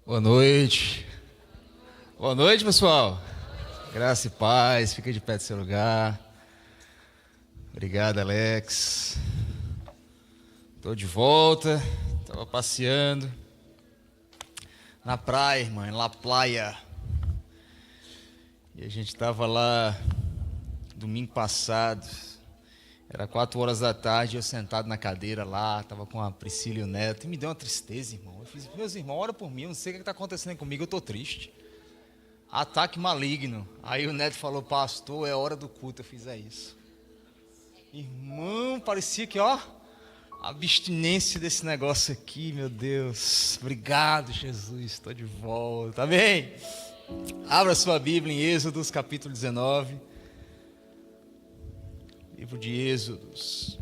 Boa noite. Boa noite, pessoal. Graça e paz. Fica de pé do seu lugar. Obrigado, Alex. Estou de volta. Estava passeando na praia, irmã, em La Playa. E a gente estava lá domingo passado. Era 4 horas da tarde, eu sentado na cadeira lá, estava com a Priscila e o Neto, e me deu uma tristeza, irmão. Eu fiz, meus irmãos, ora por mim, eu não sei o que está acontecendo comigo, eu estou triste. Ataque maligno. Aí o Neto falou, pastor, é hora do culto, eu fiz isso. Irmão, parecia que, a abstinência desse negócio aqui, meu Deus. Obrigado, Jesus, estou de volta, amém? Abra sua Bíblia em Êxodos, capítulo 19. Livro de Êxodos.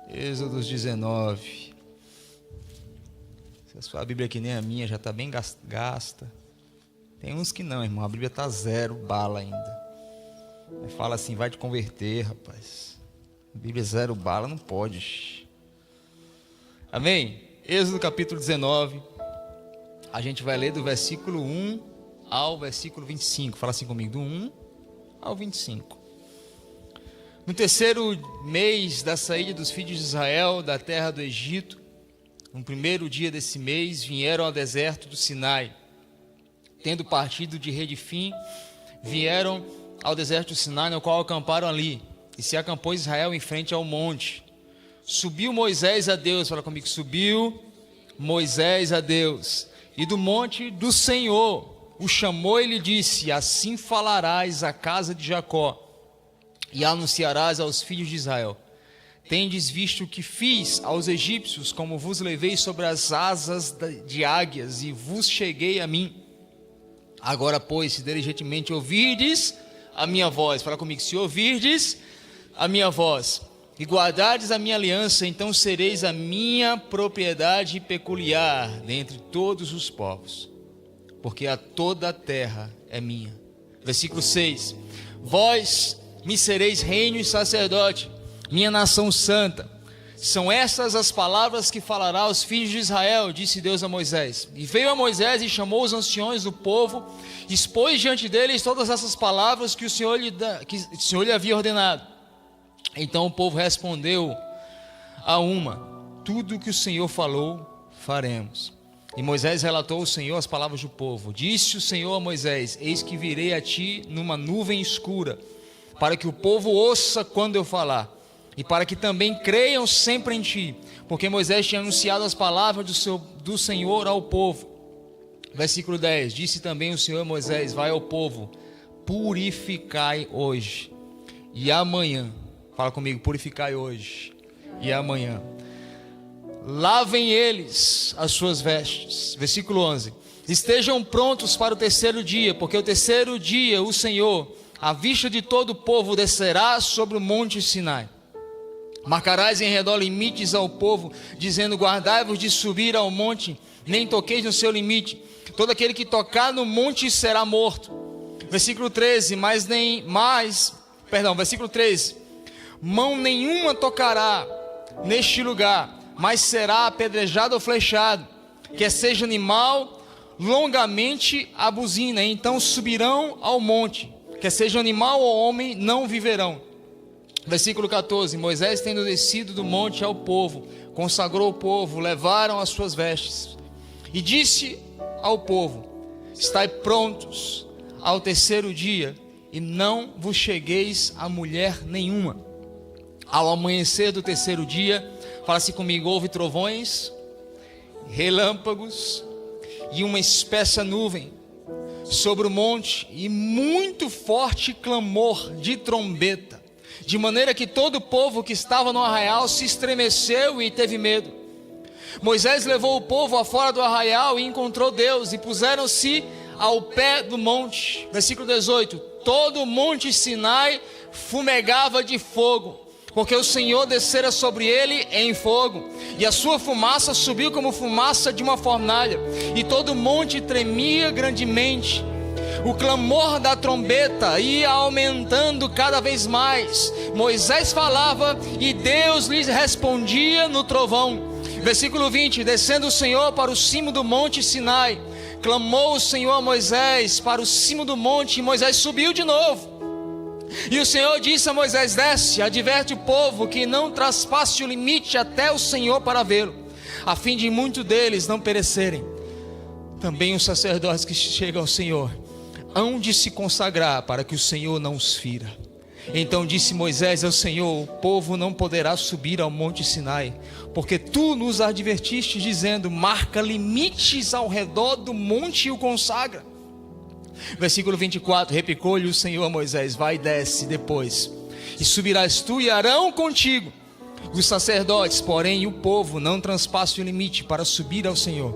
Êxodos 19. Se a sua Bíblia que nem a minha já está bem gasta. Tem uns que não, irmão. A Bíblia está 0 bala ainda. Fala assim, vai te converter, rapaz. A Bíblia 0 bala, não pode. Amém? Êxodo capítulo 19. A gente vai ler do versículo 1 ao versículo 25, fala assim comigo, do 1 ao 25. No 3º mês da saída dos filhos de Israel da terra do Egito, no 1º dia desse mês, vieram ao deserto do Sinai. Tendo partido de Redifim, vieram ao deserto do Sinai, no qual acamparam ali, e se acampou Israel em frente ao monte. Subiu Moisés a Deus, fala comigo, subiu Moisés a Deus, e do monte do Senhor o chamou e lhe disse, assim falarás à casa de Jacó, e anunciarás aos filhos de Israel, tendes visto o que fiz aos egípcios, como vos levei sobre as asas de águias, e vos cheguei a mim. Agora, pois, se diligentemente ouvirdes a minha voz, fala comigo, se ouvirdes a minha voz, e guardardes a minha aliança, então sereis a minha propriedade peculiar dentre todos os povos, porque a toda a terra é minha. Versículo 6. Vós me sereis reino e sacerdote, minha nação santa. São essas as palavras que falará aos filhos de Israel, disse Deus a Moisés. E veio a Moisés e chamou os anciões do povo, expôs diante deles todas essas palavras que o Senhor lhe havia ordenado. Então o povo respondeu a uma, tudo o que o Senhor falou, faremos. E Moisés relatou ao Senhor as palavras do povo. Disse o Senhor a Moisés, eis que virei a ti numa nuvem escura, para que o povo ouça quando eu falar, e para que também creiam sempre em ti, porque Moisés tinha anunciado as palavras do Senhor ao povo. Versículo 10, disse também o Senhor a Moisés, vai ao povo, purificai hoje, e amanhã, fala comigo, purificai hoje, e amanhã, lavem eles as suas vestes. Versículo 11. Estejam prontos para o 3º dia, porque o 3º dia o Senhor, à vista de todo o povo, descerá sobre o monte Sinai. Marcarás em redor limites ao povo, dizendo, guardai-vos de subir ao monte, nem toqueis no seu limite. Todo aquele que tocar no monte será morto. Versículo 13. Versículo 13. Mão nenhuma tocará neste lugar, mas será apedrejado ou flechado, quer seja animal, longamente a buzina, então subirão ao monte, quer seja animal ou homem, não viverão. Versículo 14, Moisés tendo descido do monte ao povo, consagrou o povo, levaram as suas vestes, e disse ao povo, estai prontos ao 3º dia, e não vos chegueis a mulher nenhuma. Ao amanhecer do 3º dia, fala-se comigo, houve trovões, relâmpagos e uma espessa nuvem sobre o monte e muito forte clamor de trombeta, de maneira que todo o povo que estava no arraial se estremeceu e teve medo. Moisés levou o povo afora do arraial e encontrou Deus, e puseram-se ao pé do monte. Versículo 18, todo o monte Sinai fumegava de fogo, porque o Senhor descera sobre ele em fogo, e a sua fumaça subiu como fumaça de uma fornalha, e todo o monte tremia grandemente. O clamor da trombeta ia aumentando cada vez mais. Moisés falava e Deus lhes respondia no trovão. Versículo 20: descendo o Senhor para o cimo do monte Sinai, clamou o Senhor a Moisés para o cimo do monte, e Moisés subiu de novo. E o Senhor disse a Moisés: desce, adverte o povo que não traspasse o limite até o Senhor para vê-lo, a fim de muitos deles não perecerem. Também os sacerdotes que chegam ao Senhor hão de se consagrar, para que o Senhor não os fira. Então disse Moisés ao Senhor: o povo não poderá subir ao monte Sinai, porque tu nos advertiste, dizendo: marca limites ao redor do monte e o consagra. Versículo 24: replicou-lhe o Senhor a Moisés: vai e desce depois, e subirás tu e Arão contigo. Os sacerdotes, porém, e o povo não transpassem o limite para subir ao Senhor,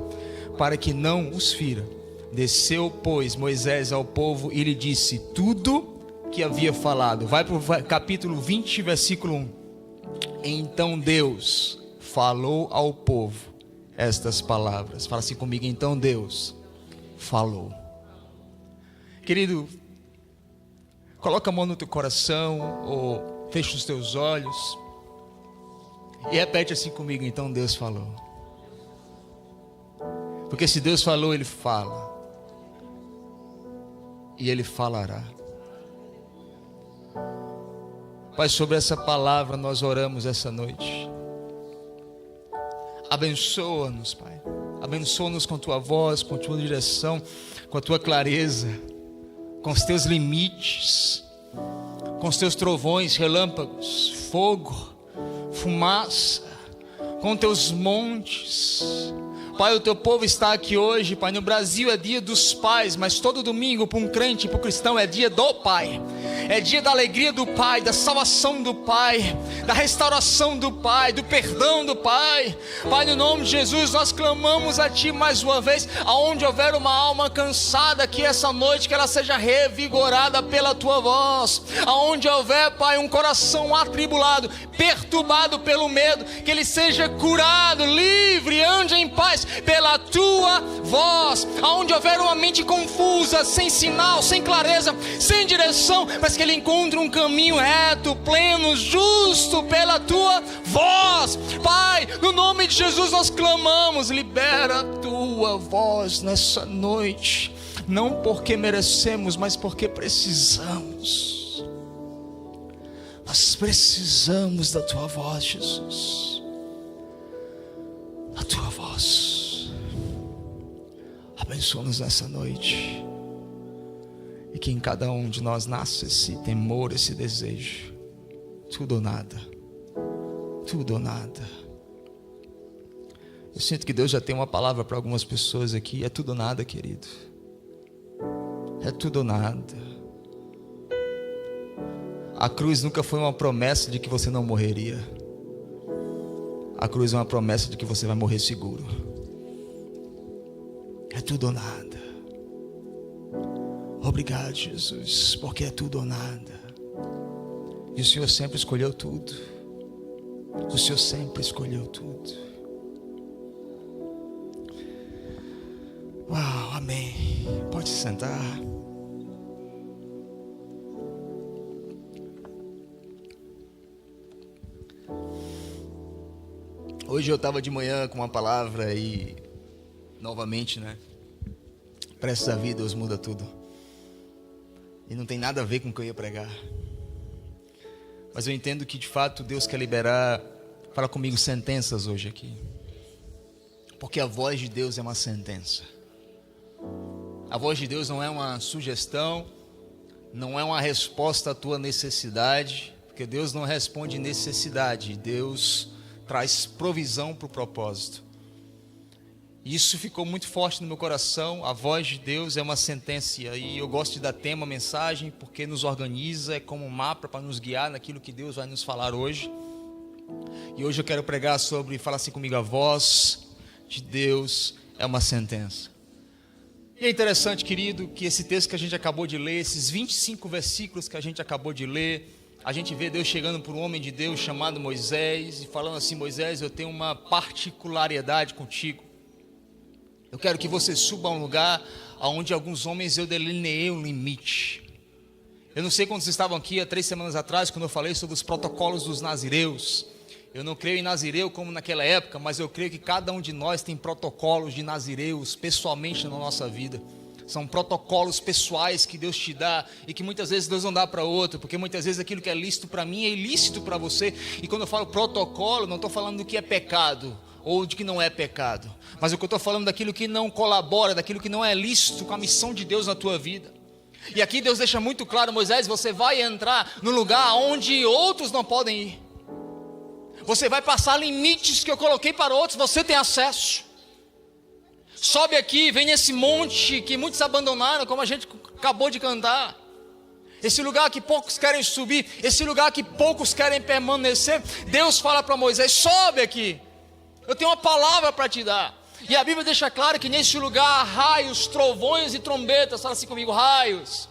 para que não os fira. Desceu, pois, Moisés ao povo e lhe disse tudo que havia falado. Vai para o capítulo 20, versículo 1. Então Deus falou ao povo estas palavras. Fala assim comigo: então Deus falou. Querido, coloca a mão no teu coração, ou fecha os teus olhos e repete assim comigo: então Deus falou. Porque se Deus falou, Ele fala, e Ele falará. Pai, sobre essa palavra nós oramos essa noite. Abençoa-nos, Pai. Abençoa-nos com Tua voz, com Tua direção, com a Tua clareza, com os Teus limites, com os Teus trovões, relâmpagos, fogo, fumaça, com Teus montes. Pai, o Teu povo está aqui hoje, Pai. No Brasil é dia dos pais, mas todo domingo para um crente, para um cristão, é dia do Pai. É dia da alegria do Pai, da salvação do Pai, da restauração do Pai, do perdão do Pai. Pai, no nome de Jesus, nós clamamos a Ti mais uma vez. Aonde houver uma alma cansada aqui essa noite, que ela seja revigorada pela Tua voz. Aonde houver, Pai, um coração atribulado, perturbado pelo medo, que ele seja curado, livre, ande em paz pela Tua voz. Aonde houver uma mente confusa, sem sinal, sem clareza, sem direção, mas que ele encontre um caminho reto, pleno, justo pela Tua voz. Pai, no nome de Jesus nós clamamos: libera a Tua voz nessa noite, não porque merecemos, mas porque precisamos. Nós precisamos da Tua voz, Jesus, da Tua voz. Abençoa-nos nessa noite, e que em cada um de nós nasça esse temor, esse desejo. Tudo ou nada. Tudo ou nada. Eu sinto que Deus já tem uma palavra para algumas pessoas aqui. É tudo ou nada, querido. É tudo ou nada. A cruz nunca foi uma promessa de que você não morreria. A cruz é uma promessa de que você vai morrer seguro. É tudo ou nada. Obrigado, Jesus, porque é tudo ou nada. E o Senhor sempre escolheu tudo. O Senhor sempre escolheu tudo. Uau, amém. Pode se sentar. Hoje eu estava de manhã com uma palavra e novamente, né? Prestes a vida, Deus muda tudo. E não tem nada a ver com o que eu ia pregar. Mas eu entendo que de fato Deus quer liberar, fala comigo, sentenças hoje aqui. Porque a voz de Deus é uma sentença. A voz de Deus não é uma sugestão, não é uma resposta à tua necessidade, porque Deus não responde necessidade, Deus traz provisão para o propósito. E isso ficou muito forte no meu coração. A voz de Deus é uma sentença. E eu gosto de dar tema, mensagem, porque nos organiza, é como um mapa para nos guiar naquilo que Deus vai nos falar hoje. E hoje eu quero pregar sobre, fala assim comigo, a voz de Deus é uma sentença. E é interessante, querido, que esse texto que a gente acabou de ler, esses 25 versículos que a gente acabou de ler, a gente vê Deus chegando para um homem de Deus chamado Moisés e falando assim: Moisés, eu tenho uma particularidade contigo. Eu quero que você suba a um lugar onde alguns homens eu delineei um limite. Eu não sei quando vocês estavam aqui há 3 semanas atrás, quando eu falei sobre os protocolos dos nazireus. Eu não creio em nazireu como naquela época, mas eu creio que cada um de nós tem protocolos de nazireus pessoalmente na nossa vida. São protocolos pessoais que Deus te dá e que muitas vezes Deus não dá para outro, porque muitas vezes aquilo que é lícito para mim é ilícito para você. E quando eu falo protocolo, não estou falando do que é pecado ou de que não é pecado, mas o que eu estou falando daquilo que não colabora, daquilo que não é lícito com a missão de Deus na tua vida. E aqui Deus deixa muito claro: Moisés, você vai entrar no lugar onde outros não podem ir. Você vai passar limites que eu coloquei para outros, você tem acesso. Sobe aqui, vem nesse monte que muitos abandonaram, como a gente acabou de cantar. Esse lugar que poucos querem subir, esse lugar que poucos querem permanecer. Deus fala para Moisés: sobe aqui, eu tenho uma palavra para te dar. E a Bíblia deixa claro que nesse lugar há raios, trovões e trombetas. Fala assim comigo: raios,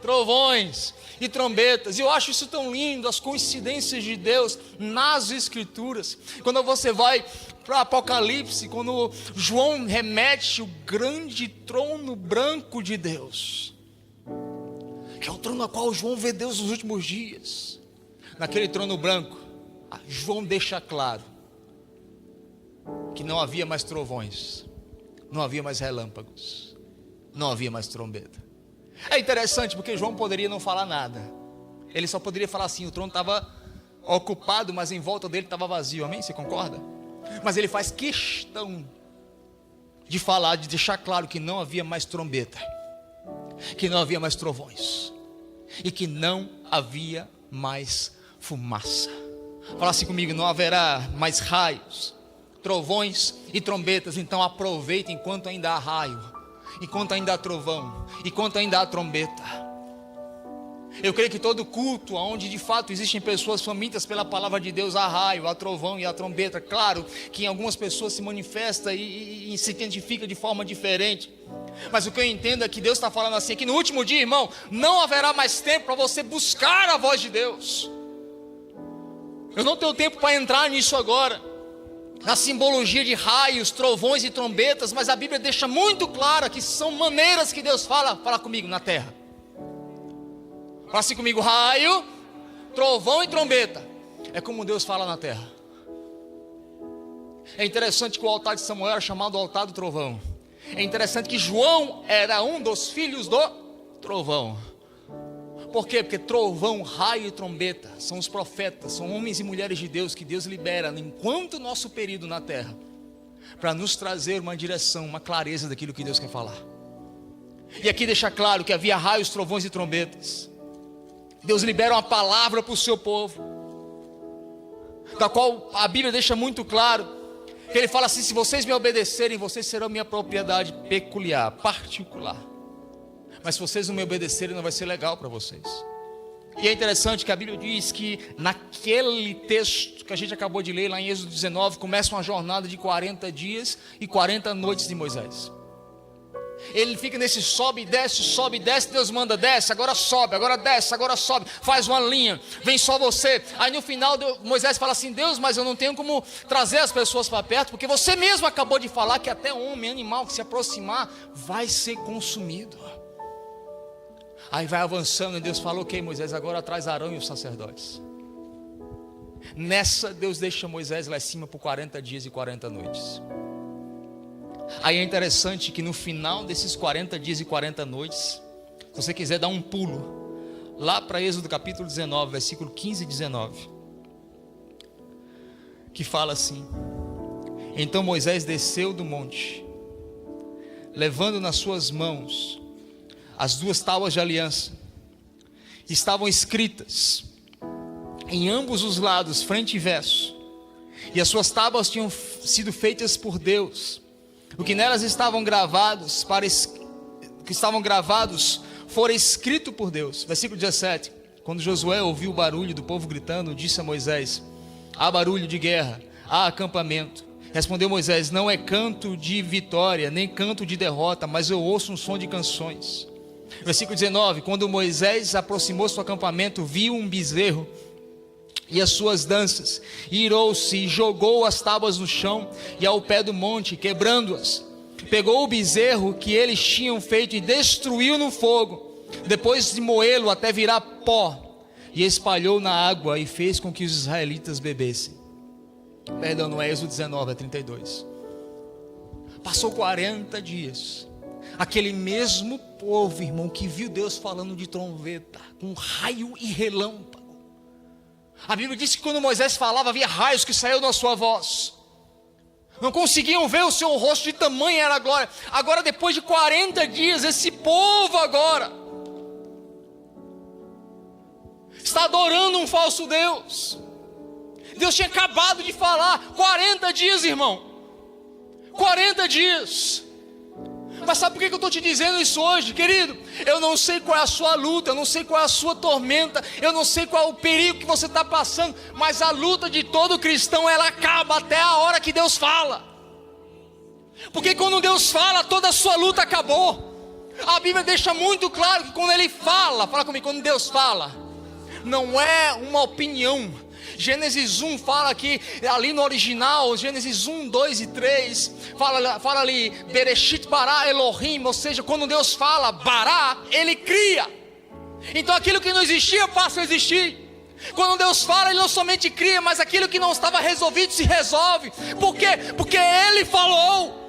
trovões e trombetas. E eu acho isso tão lindo, as coincidências de Deus nas Escrituras. Quando você vai para Apocalipse, quando João remete o grande trono branco de Deus, que é o trono no qual João vê Deus nos últimos dias. Naquele trono branco, João deixa claro que não havia mais trovões, não havia mais relâmpagos, não havia mais trombeta. É interessante porque João poderia não falar nada. Ele só poderia falar assim: o trono estava ocupado, mas em volta dele estava vazio. Amém? Você concorda? Mas ele faz questão de falar, de deixar claro que não havia mais trombeta, que não havia mais trovões e que não havia mais fumaça. Fala assim comigo: não haverá mais raios, trovões e trombetas. Então aproveita enquanto ainda há raio, enquanto ainda há trovão, enquanto ainda há trombeta. Eu creio que todo culto onde de fato existem pessoas famintas pela palavra de Deus, há raio, há trovão e há trombeta. Claro que em algumas pessoas se manifesta e se identifica de forma diferente, mas o que eu entendo é que Deus está falando assim: que no último dia, irmão, não haverá mais tempo para você buscar a voz de Deus. Eu não tenho tempo para entrar nisso agora, na simbologia de raios, trovões e trombetas, mas a Bíblia deixa muito clara que são maneiras que Deus fala comigo na terra. Fala assim comigo: raio, trovão e trombeta. É como Deus fala na terra. É interessante que o altar de Samuel era chamado altar do trovão. É interessante que João era um dos filhos do trovão. Por quê? Porque trovão, raio e trombeta são os profetas, são homens e mulheres de Deus que Deus libera enquanto nosso período na terra, para nos trazer uma direção, uma clareza daquilo que Deus quer falar. E aqui deixa claro que havia raios, trovões e trombetas. Deus libera uma palavra para o seu povo, da qual a Bíblia deixa muito claro, que Ele fala assim: se vocês me obedecerem, vocês serão minha propriedade peculiar, particular. Mas se vocês não me obedecerem, não vai ser legal para vocês. E é interessante que a Bíblia diz que naquele texto que a gente acabou de ler, lá em Êxodo 19, começa uma jornada de 40 dias e 40 noites de Moisés. Ele fica nesse sobe e desce, Deus manda: desce, agora sobe, agora desce, agora sobe, faz uma linha, vem só você. Aí no final Moisés fala assim: Deus, mas eu não tenho como trazer as pessoas para perto, porque você mesmo acabou de falar que até homem, animal que se aproximar vai ser consumido. Aí vai avançando e Deus falou: ok, Moisés, agora traz Arão e os sacerdotes. Nessa Deus deixa Moisés lá em cima por 40 dias e 40 noites. Aí é interessante que no final desses 40 dias e 40 noites, se você quiser dar um pulo lá para Êxodo capítulo 19, versículo 15 e 19, que fala assim: então Moisés desceu do monte, levando nas suas mãos as 2 tábuas de aliança. Estavam escritas em ambos os lados, frente e verso, e as suas tábuas tinham sido feitas por Deus. O que nelas estavam gravados, fora escrito por Deus. Versículo 17: quando Josué ouviu o barulho do povo gritando, disse a Moisés: há barulho de guerra, há acampamento. Respondeu Moisés: não é canto de vitória, nem canto de derrota, mas eu ouço um som de canções. Versículo 19: quando Moisés aproximou-se do acampamento, viu um bezerro e as suas danças, irou-se e jogou as tábuas no chão e ao pé do monte, quebrando-as. Pegou o bezerro que eles tinham feito e destruiu no fogo, depois de moê-lo até virar pó, e espalhou na água e fez com que os israelitas bebessem. Perdão, não é Êxodo 19, é 32. Passou 40 dias. Aquele mesmo povo, irmão, que viu Deus falando de trombeta, com raio e relâmpago. A Bíblia diz que quando Moisés falava, havia raios que saíam da sua voz. Não conseguiam ver o seu rosto, de tamanha era a glória. Agora, depois de 40 dias, esse povo agora está adorando um falso Deus. Deus tinha acabado de falar. 40 dias, irmão. 40 dias. Mas sabe por que eu estou te dizendo isso hoje, querido? Eu não sei qual é a sua luta, eu não sei qual é a sua tormenta, eu não sei qual é o perigo que você está passando, mas a luta de todo cristão, ela acaba até a hora que Deus fala. Porque quando Deus fala, toda a sua luta acabou. A Bíblia deixa muito claro que quando Ele fala comigo, quando Deus fala, não é uma opinião. Gênesis 1 fala que ali no original, Gênesis 1, 2 e 3, fala ali, Bereshit bara Elohim, ou seja, quando Deus fala bara, Ele cria. Então aquilo que não existia passa a existir. Quando Deus fala, Ele não somente cria, mas aquilo que não estava resolvido se resolve. Por quê? Porque Ele falou.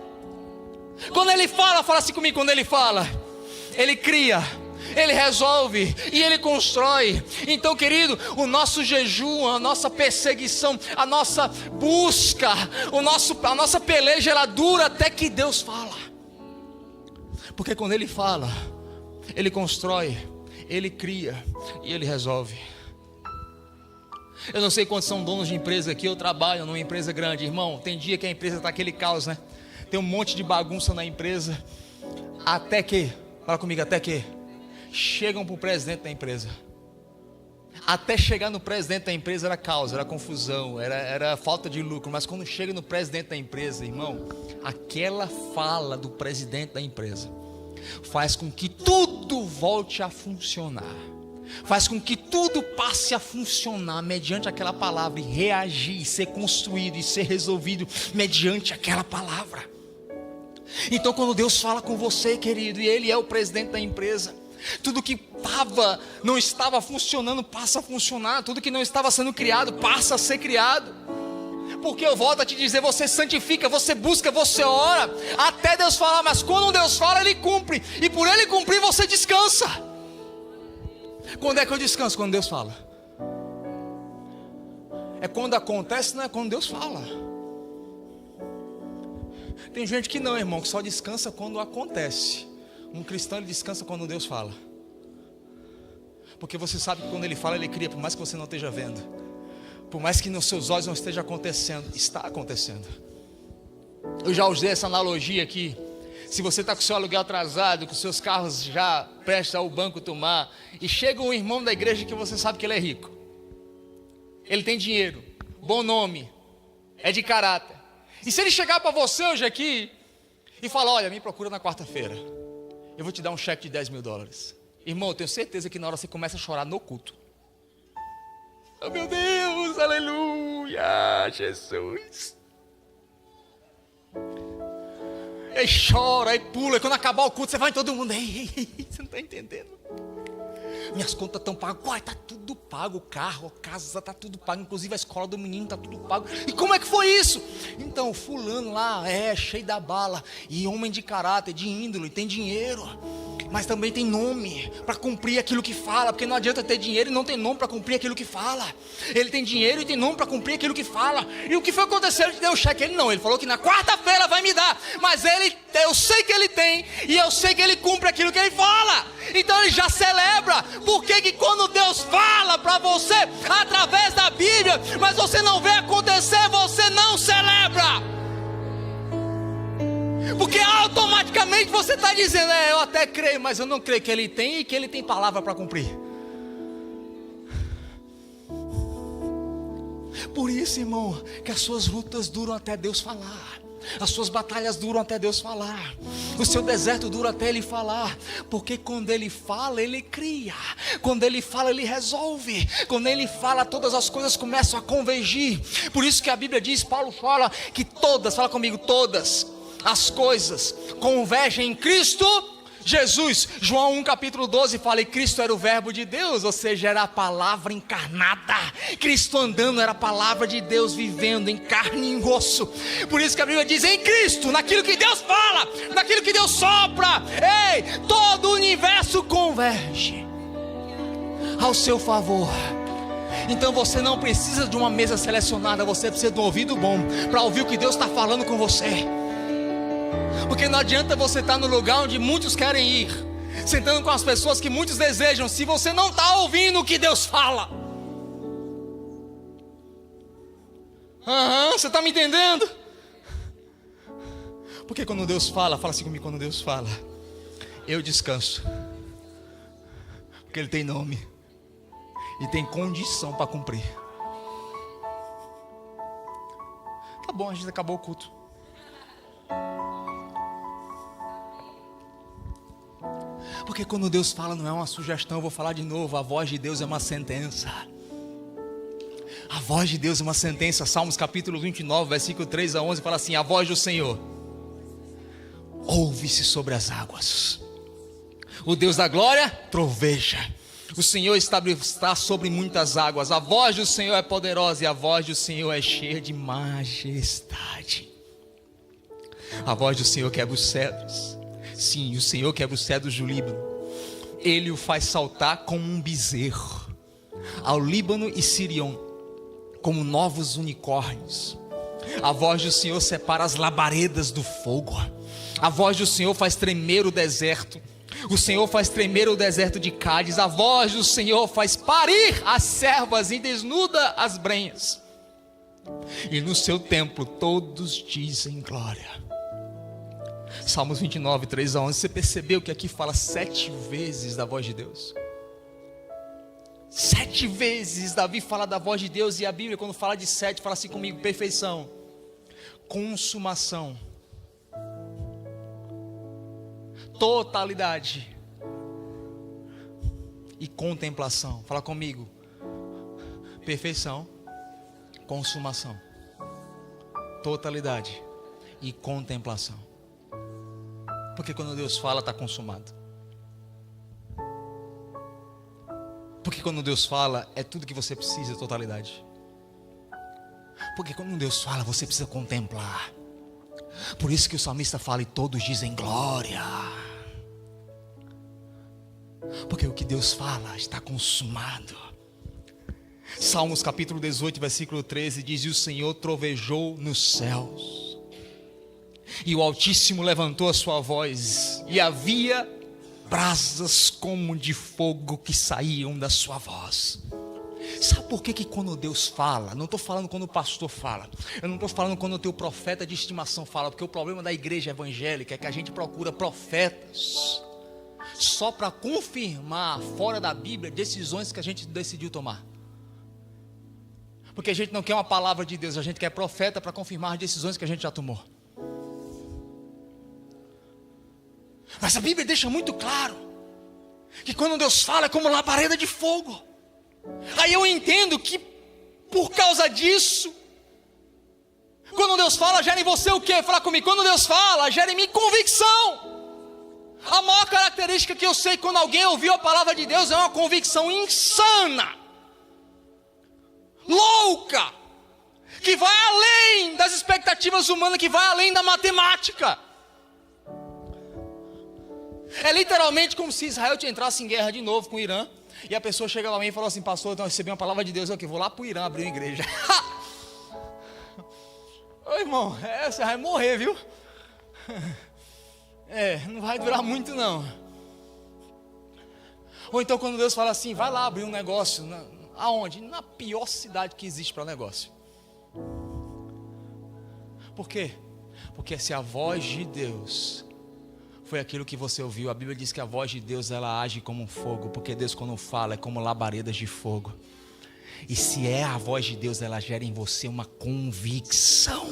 Quando Ele fala assim comigo, quando Ele fala, Ele cria, Ele resolve e Ele constrói. Então, querido, o nosso jejum, a nossa perseguição, a nossa busca, a nossa peleja, ela dura até que Deus fala. Porque quando Ele fala, Ele constrói, Ele cria e Ele resolve. Eu não sei quantos são donos de empresa aqui, eu trabalho numa empresa grande, irmão. Tem dia que a empresa está aquele caos, né? Tem um monte de bagunça na empresa. Até que, fala comigo, até que chegam para o presidente da empresa. Até chegar no presidente da empresa era caos, era confusão, era falta de lucro. Mas quando chega no presidente da empresa, irmão, aquela fala do presidente da empresa faz com que tudo volte a funcionar, faz com que tudo passe a funcionar mediante aquela palavra, e reagir, ser construído e ser resolvido mediante aquela palavra. Então quando Deus fala com você, querido, e Ele é o presidente da empresa, tudo que não estava funcionando passa a funcionar. Tudo que não estava sendo criado passa a ser criado. Porque eu volto a te dizer, você santifica, você busca, você ora até Deus falar. Mas quando Deus fala, Ele cumpre. E por Ele cumprir, você descansa. Quando é que eu descanso? Quando Deus fala. É quando acontece, não é quando Deus fala. Tem gente que não, irmão, que só descansa quando acontece. Um cristão, ele descansa quando Deus fala. Porque você sabe que quando Ele fala, Ele cria. Por mais que você não esteja vendo, por mais que nos seus olhos não esteja acontecendo, está acontecendo. Eu já usei essa analogia aqui. Se você está com o seu aluguel atrasado, com os seus carros já prestes ao banco tomar, e chega um irmão da igreja que você sabe que ele é rico, ele tem dinheiro, bom nome, é de caráter. E se ele chegar para você hoje aqui e falar, olha, me procura na quarta-feira, eu vou te dar um cheque de $10 mil. Irmão, eu tenho certeza que na hora você começa a chorar no culto. Oh meu Deus, aleluia, Jesus. Aí chora, aí pula, e quando acabar o culto você vai em todo mundo. Ei, você não está entendendo? Minhas contas estão pagas. Uai, está tudo pago, o carro, a casa, está tudo pago. Inclusive a escola do menino está tudo pago. E como é que foi isso? Então, o fulano lá é cheio da bala, e homem de caráter, de índole, tem dinheiro, mas também tem nome para cumprir aquilo que fala. Porque não adianta ter dinheiro e não ter nome para cumprir aquilo que fala. Ele tem dinheiro e tem nome para cumprir aquilo que fala. E o que foi acontecer? Ele te deu um cheque. Ele não, ele falou que na quarta-feira vai me dar. Mas eu sei que ele tem, e eu sei que ele cumpre aquilo que ele fala. Então ele já celebra. Por que quando Deus fala para você através da Bíblia, mas você não vê acontecer, você não celebra? Porque automaticamente você está dizendo, eu até creio, mas eu não creio que Ele tem, e que Ele tem palavra para cumprir. Por isso, irmão, que as suas lutas duram até Deus falar. As suas batalhas duram até Deus falar. O seu deserto dura até Ele falar. Porque quando Ele fala, Ele cria. Quando Ele fala, Ele resolve. Quando Ele fala, todas as coisas começam a convergir. Por isso que a Bíblia diz, Paulo fala que todas, fala comigo, todas as coisas convergem em Cristo Jesus, João 1 capítulo 12 fala, e Cristo era o verbo de Deus, ou seja, era a palavra encarnada. Cristo andando era a palavra de Deus vivendo em carne e em osso. Por isso que a Bíblia diz, em Cristo, naquilo que Deus fala, naquilo que Deus sopra, ei, todo o universo converge ao seu favor. Então você não precisa de uma mesa selecionada, você precisa de um ouvido bom para ouvir o que Deus está falando com você. Porque não adianta você estar no lugar onde muitos querem ir, sentando com as pessoas que muitos desejam, se você não está ouvindo o que Deus fala. Você está me entendendo? Porque quando Deus fala assim comigo, quando Deus fala, eu descanso. Porque Ele tem nome e tem condição para cumprir. Tá bom, a gente acabou o culto. Porque quando Deus fala não é uma sugestão, eu vou falar de novo, a voz de Deus é uma sentença. A voz de Deus é uma sentença. Salmos capítulo 29, versículo 3 a 11 fala assim, a voz do Senhor ouve-se sobre as águas. O Deus da glória troveja. O Senhor está sobre muitas águas. A voz do Senhor é poderosa e a voz do Senhor é cheia de majestade. A voz do Senhor quebra os cedros. Sim, o Senhor quebra os cedros do Líbano. Ele o faz saltar como um bezerro. Ao Líbano e Sirion, como novos unicórnios. A voz do Senhor separa as labaredas do fogo. A voz do Senhor faz tremer o deserto. O Senhor faz tremer o deserto de Cádiz. A voz do Senhor faz parir as servas e desnuda as brenhas. E no seu templo todos dizem glória. Salmos 29, 3 a 11. Você percebeu que aqui fala 7 vezes da voz de Deus? 7 vezes Davi fala da voz de Deus. E a Bíblia, quando fala de 7, fala assim comigo: perfeição, consumação, totalidade e contemplação. Fala comigo: perfeição, consumação, totalidade e contemplação. Porque quando Deus fala, está consumado. Porque quando Deus fala, é tudo que você precisa, totalidade. Porque quando Deus fala, você precisa contemplar. Por isso que o salmista fala, e todos dizem glória. Porque o que Deus fala está consumado. Salmos capítulo 18, versículo 13 diz: e o Senhor trovejou nos céus, e o Altíssimo levantou a sua voz, e havia brasas como de fogo que saíam da sua voz. Sabe por que quando Deus fala, não estou falando quando o pastor fala, eu não estou falando quando o teu profeta de estimação fala, porque o problema da igreja evangélica é que a gente procura profetas só para confirmar fora da Bíblia decisões que a gente decidiu tomar. Porque a gente não quer uma palavra de Deus, a gente quer profeta para confirmar as decisões que a gente já tomou. Mas a Bíblia deixa muito claro que quando Deus fala é como labareda de fogo. Aí eu entendo que por causa disso, quando Deus fala, gera em você o quê? Fala comigo. Quando Deus fala, gera em mim convicção. A maior característica que eu sei quando alguém ouviu a palavra de Deus é uma convicção insana, louca, que vai além das expectativas humanas, que vai além da matemática. É literalmente como se Israel entrasse em guerra de novo com o Irã, e a pessoa chega lá e fala assim: pastor, então eu recebi uma palavra de Deus aqui, vou lá para o Irã abrir uma igreja. Ô irmão, você vai morrer, viu? Não vai durar muito não. Ou então quando Deus fala assim: vai lá abrir um negócio. Aonde? Na pior cidade que existe para negócio. Por quê? Porque se a voz de Deus foi aquilo que você ouviu, a Bíblia diz que a voz de Deus, ela age como um fogo. Porque Deus, quando fala, é como labaredas de fogo. E se é a voz de Deus, ela gera em você uma convicção.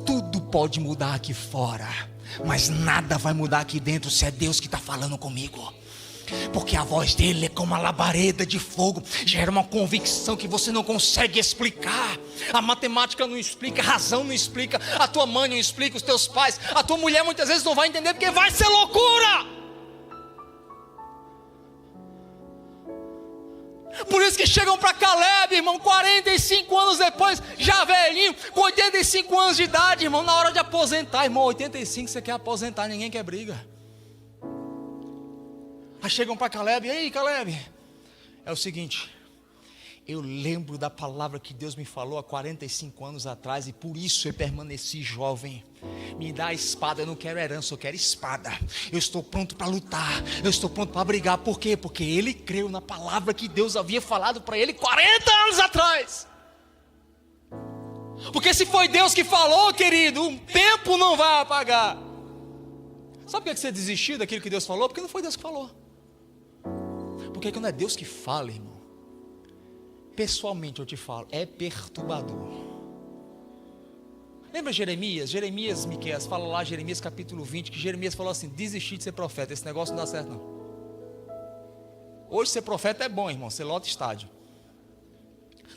Tudo pode mudar aqui fora, mas nada vai mudar aqui dentro se é Deus que está falando comigo. Porque a voz dele é como uma labareda de fogo, gera uma convicção que você não consegue explicar. A matemática não explica, a razão não explica, a tua mãe não explica, os teus pais, a tua mulher muitas vezes não vai entender, porque vai ser loucura. Por isso que chegam para Caleb, irmão, 45 anos depois, já velhinho, com 85 anos de idade, irmão, na hora de aposentar, irmão, 85 você quer aposentar, ninguém quer briga. Aí chegam para Caleb, e aí Caleb, é o seguinte, eu lembro da palavra que Deus me falou há 45 anos atrás, e por isso eu permaneci jovem. Me dá a espada, eu não quero herança, eu quero espada. Eu estou pronto para lutar, eu estou pronto para brigar. Por quê? Porque ele creu na palavra que Deus havia falado para ele 40 anos atrás. Porque se foi Deus que falou, querido, o tempo não vai apagar. Sabe por que você desistiu daquilo que Deus falou? Porque não foi Deus que falou. Porque quando é Deus que fala, irmão, pessoalmente eu te falo, é perturbador. Lembra Jeremias, Miqueias, fala lá, Jeremias capítulo 20, que Jeremias falou assim, desistir de ser profeta, esse negócio não dá certo não. Hoje ser profeta é bom, irmão, você lota estádio.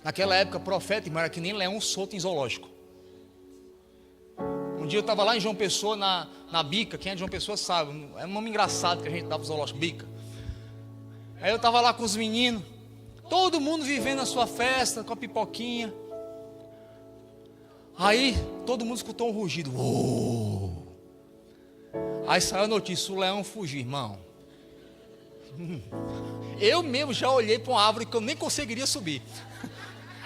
Naquela época, profeta, irmão, era que nem leão solto em zoológico. Um dia eu estava lá em João Pessoa, na Bica, quem é de João Pessoa sabe, é um nome engraçado que a gente dava pro zoológico, Bica. Aí eu estava lá com os meninos, todo mundo vivendo a sua festa, com a pipoquinha. Aí, todo mundo escutou um rugido. Uou! Aí saiu a notícia, o leão fugiu, irmão. Eu mesmo já olhei para uma árvore que eu nem conseguiria subir.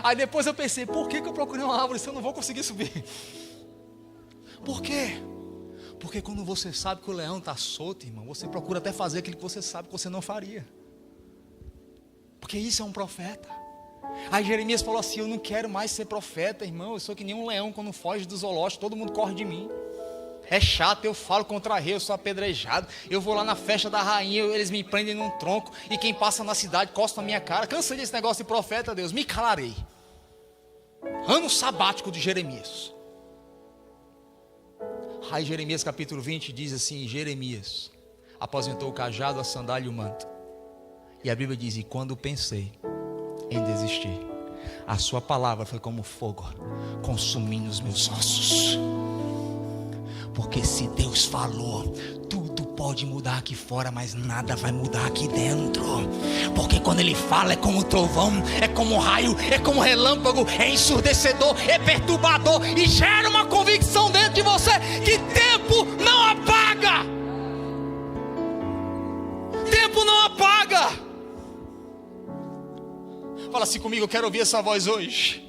Aí depois eu pensei, por que eu procurei uma árvore se eu não vou conseguir subir? Por quê? Porque quando você sabe que o leão está solto, irmão, você procura até fazer aquilo que você sabe que você não faria. Porque isso é um profeta. Aí Jeremias falou assim, eu não quero mais ser profeta, irmão, eu sou que nem um leão quando foge do zoológico, todo mundo corre de mim. É chato, eu falo contra rei, eu sou apedrejado, eu vou lá na festa da rainha, eles me prendem num tronco, e quem passa na cidade costa na minha cara. Cansei desse negócio de profeta, Deus, me calarei. Ano sabático de Jeremias. Aí Jeremias capítulo 20 diz assim, Jeremias aposentou o cajado, a sandália e o manto. E a Bíblia diz, e quando pensei em desistir, a sua palavra foi como fogo, consumindo os meus ossos. Porque se Deus falou, tudo pode mudar aqui fora, mas nada vai mudar aqui dentro. Porque quando Ele fala é como trovão, é como raio, é como relâmpago, é ensurdecedor, é perturbador, e gera uma convicção dentro de você que tempo não apaga. Tempo não apaga. Fala assim comigo, eu quero ouvir essa voz hoje.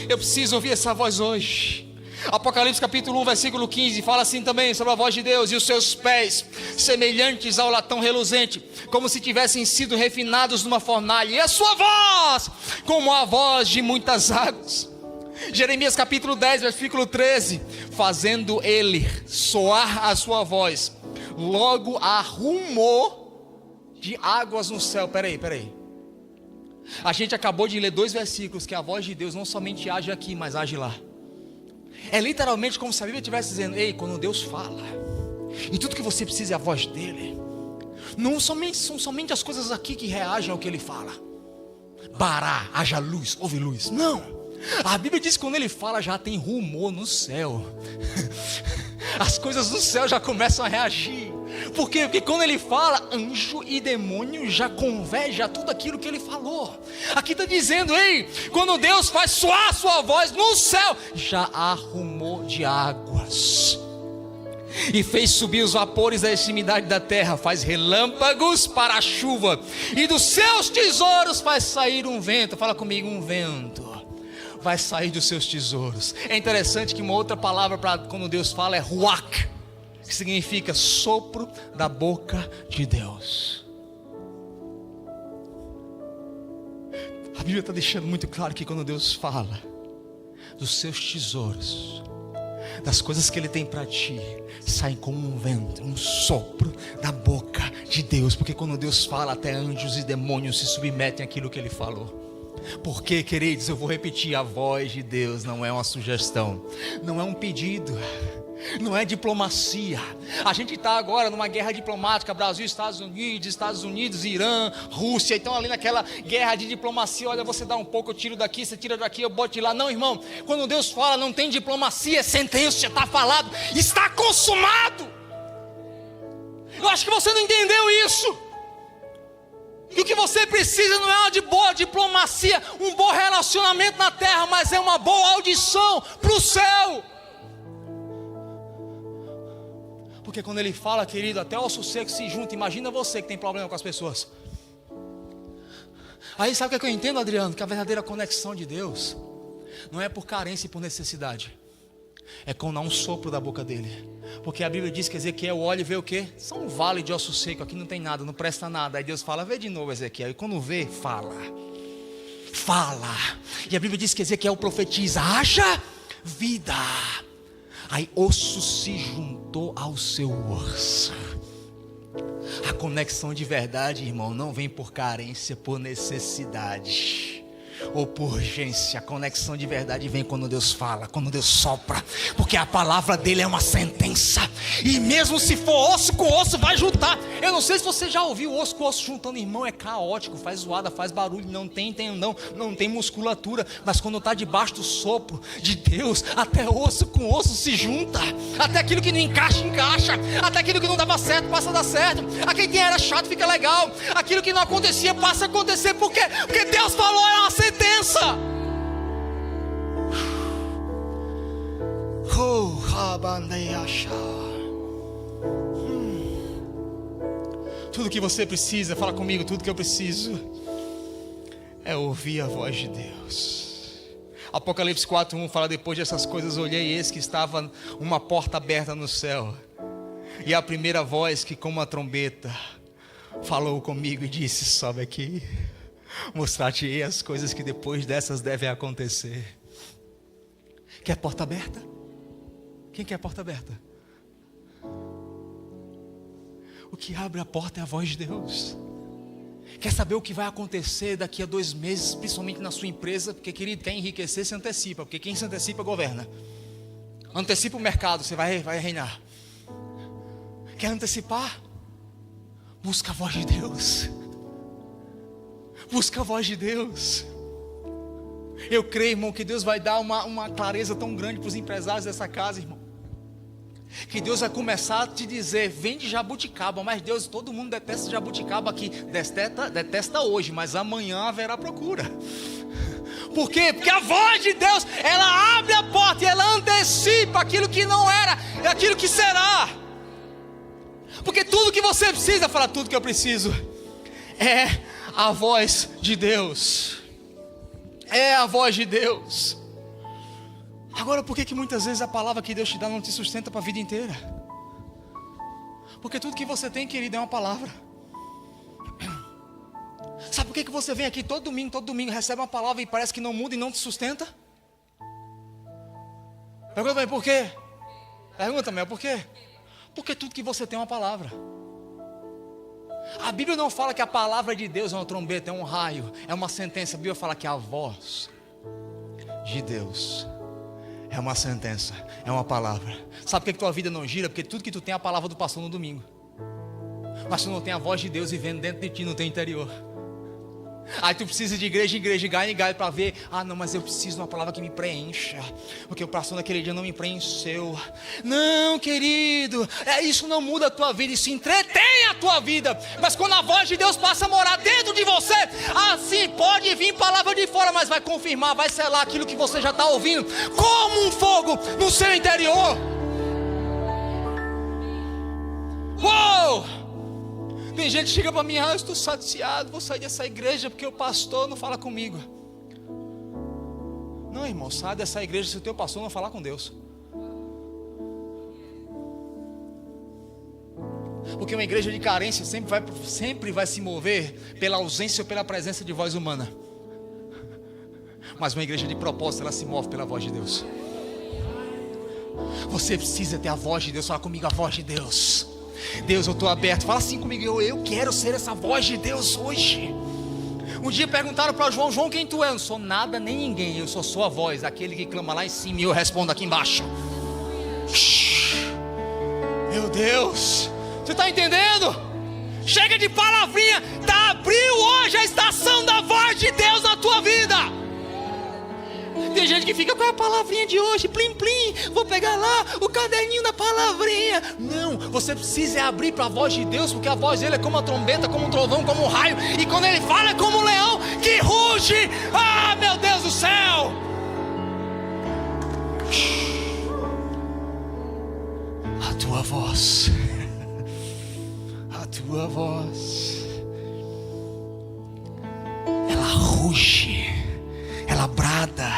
Eu preciso ouvir essa voz hoje. Apocalipse capítulo 1, versículo 15, fala assim também sobre a voz de Deus. E os seus pés, semelhantes ao latão reluzente, como se tivessem sido refinados numa fornalha. E a sua voz, como a voz de muitas águas. Jeremias capítulo 10, versículo 13, fazendo ele soar a sua voz, logo há rumor de águas no céu. Peraí. A gente acabou de ler 2 versículos que a voz de Deus não somente age aqui, mas age lá. É literalmente como se a Bíblia estivesse dizendo, ei, quando Deus fala, e tudo que você precisa é a voz dele. Não são somente as coisas aqui que reagem ao que ele fala. Bará, haja luz, houve luz. Não, a Bíblia diz que quando ele fala já tem rumor no céu. As coisas do céu já começam a reagir. Por quê? Porque quando ele fala, anjo e demônio já convergem a tudo aquilo que ele falou. Aqui está dizendo, ei, quando Deus faz soar a sua voz no céu, já há rumor de águas. E fez subir os vapores da extremidade da terra, faz relâmpagos para a chuva, e dos seus tesouros faz sair um vento. Fala comigo, um vento vai sair dos seus tesouros. É interessante que uma outra palavra para quando Deus fala é ruach, que significa sopro da boca de Deus. A Bíblia está deixando muito claro que quando Deus fala dos seus tesouros, das coisas que Ele tem para ti, saem como um vento, um sopro da boca de Deus. Porque quando Deus fala, até anjos e demônios se submetem àquilo que Ele falou. Porque, queridos, eu vou repetir, a voz de Deus não é uma sugestão, não é um pedido, Não é diplomacia. A gente está agora numa guerra diplomática, Brasil, Estados Unidos, Irã, Rússia. Então ali naquela guerra de diplomacia, olha, você dá um pouco, eu tiro daqui, você tira daqui, eu boto de lá. Não, irmão, quando Deus fala, não tem diplomacia, é sentença, já está falado, está consumado. Eu acho que você não entendeu isso. E o que você precisa não é uma de boa diplomacia, um bom relacionamento na terra, mas é uma boa audição para o céu. Porque quando ele fala, querido, até o osso seco se junta. Imagina você que tem problema com as pessoas. Aí sabe o que eu entendo, Adriano? Que a verdadeira conexão de Deus não é por carência e por necessidade, é quando há um sopro da boca dele. Porque a Bíblia diz que Ezequiel olha e vê o quê? Só um vale de osso seco, aqui não tem nada, não presta nada. Aí Deus fala, vê de novo, Ezequiel. E quando vê, fala. E a Bíblia diz que Ezequiel profetiza, haja vida. Aí osso se juntou ao seu osso. A conexão de verdade, irmão, não vem por carência, por necessidade ou por urgência. A conexão de verdade vem quando Deus fala, quando Deus sopra, porque a palavra dele é uma sentença. E mesmo se for osso com osso, vai juntar. Eu não sei se você já ouviu osso com osso juntando, irmão, é caótico, faz zoada, faz barulho, não tem tendão, não tem musculatura. Mas quando está debaixo do sopro de Deus, até osso com osso se junta. Até aquilo que não encaixa, encaixa. Até aquilo que não dava certo, passa a dar certo. Aquele que era chato fica legal. Aquilo que não acontecia, passa a acontecer. Por quê? Porque Deus falou, é uma sentença. Tudo que você precisa, fala comigo, tudo que eu preciso é ouvir a voz de Deus. Apocalipse 4:1 fala, depois dessas coisas olhei, e eis que estava uma porta aberta no céu, e a primeira voz que como uma trombeta falou comigo e disse, sobe aqui, mostrar-te as coisas que depois dessas devem acontecer. Quer porta aberta? Quem quer porta aberta? O que abre a porta é a voz de Deus. Quer saber o que vai acontecer daqui a 2 meses, principalmente na sua empresa? Porque, querido, quer enriquecer, se antecipa. Porque quem se antecipa, governa. Antecipa o mercado, você vai reinar. Quer antecipar? Busca a voz de Deus. Busca a voz de Deus. Eu creio, irmão, que Deus vai dar uma clareza tão grande para os empresários dessa casa, irmão, que Deus vai começar a te dizer, vende jabuticaba. Mas Deus, todo mundo detesta jabuticaba aqui, detesta hoje, mas amanhã haverá procura. Por quê? Porque a voz de Deus, ela abre a porta e ela antecipa aquilo que não era, aquilo que será. Porque tudo que você precisa, fala, tudo que eu preciso é a voz de Deus. É a voz de Deus. Agora, por que muitas vezes a palavra que Deus te dá não te sustenta para a vida inteira? Porque tudo que você tem, querido, é uma palavra. Sabe por que você vem aqui todo domingo, recebe uma palavra e parece que não muda e não te sustenta? Pergunta para mim, por quê? Pergunta, Mel, por quê? Porque tudo que você tem é uma palavra. A Bíblia não fala que a palavra de Deus é uma trombeta, é um raio, é uma sentença. A Bíblia fala que a voz de Deus é uma sentença, é uma palavra. Sabe por que tua vida não gira? Porque tudo que tu tem é a palavra do pastor no domingo. Mas tu não tem a voz de Deus vivendo dentro de ti, no teu interior. Aí tu precisa de igreja em igreja, galho em galho, para ver, não, mas eu preciso de uma palavra que me preencha, porque o pastor naquele dia não me preencheu. Não, querido, isso não muda a tua vida, isso entretém a tua vida. Mas quando a voz de Deus passa a morar dentro de você, assim pode vir palavra de fora, mas vai confirmar, vai selar aquilo que você já está ouvindo, como um fogo no seu interior. Uou! Tem gente que chega para mim, eu estou saciado, vou sair dessa igreja porque o pastor não fala comigo. Não, irmão, sai dessa igreja se o teu pastor não falar com Deus. Porque uma igreja de carência sempre vai se mover pela ausência ou pela presença de voz humana. Mas uma igreja de propósito, ela se move pela voz de Deus. Você precisa ter a voz de Deus. Fala comigo, a voz de Deus. Deus, eu estou aberto. Fala assim comigo, eu quero ser essa voz de Deus hoje. Um dia perguntaram para João, João, quem tu é? Eu não sou nada nem ninguém, eu sou sua voz, aquele que clama lá em cima e eu respondo aqui embaixo. Meu Deus, você está entendendo? Chega de palavrinha, abriu hoje a estação da voz de Deus na tua vida. Tem gente que fica com a palavrinha de hoje, plim plim, vou pegar lá o caderninho da palavrinha. Não, você precisa abrir para a voz de Deus, porque a voz dele é como uma trombeta, como um trovão, como um raio. E quando ele fala é como um leão que ruge. Ah, meu Deus do céu! A tua voz, a tua voz, ela ruge, ela brada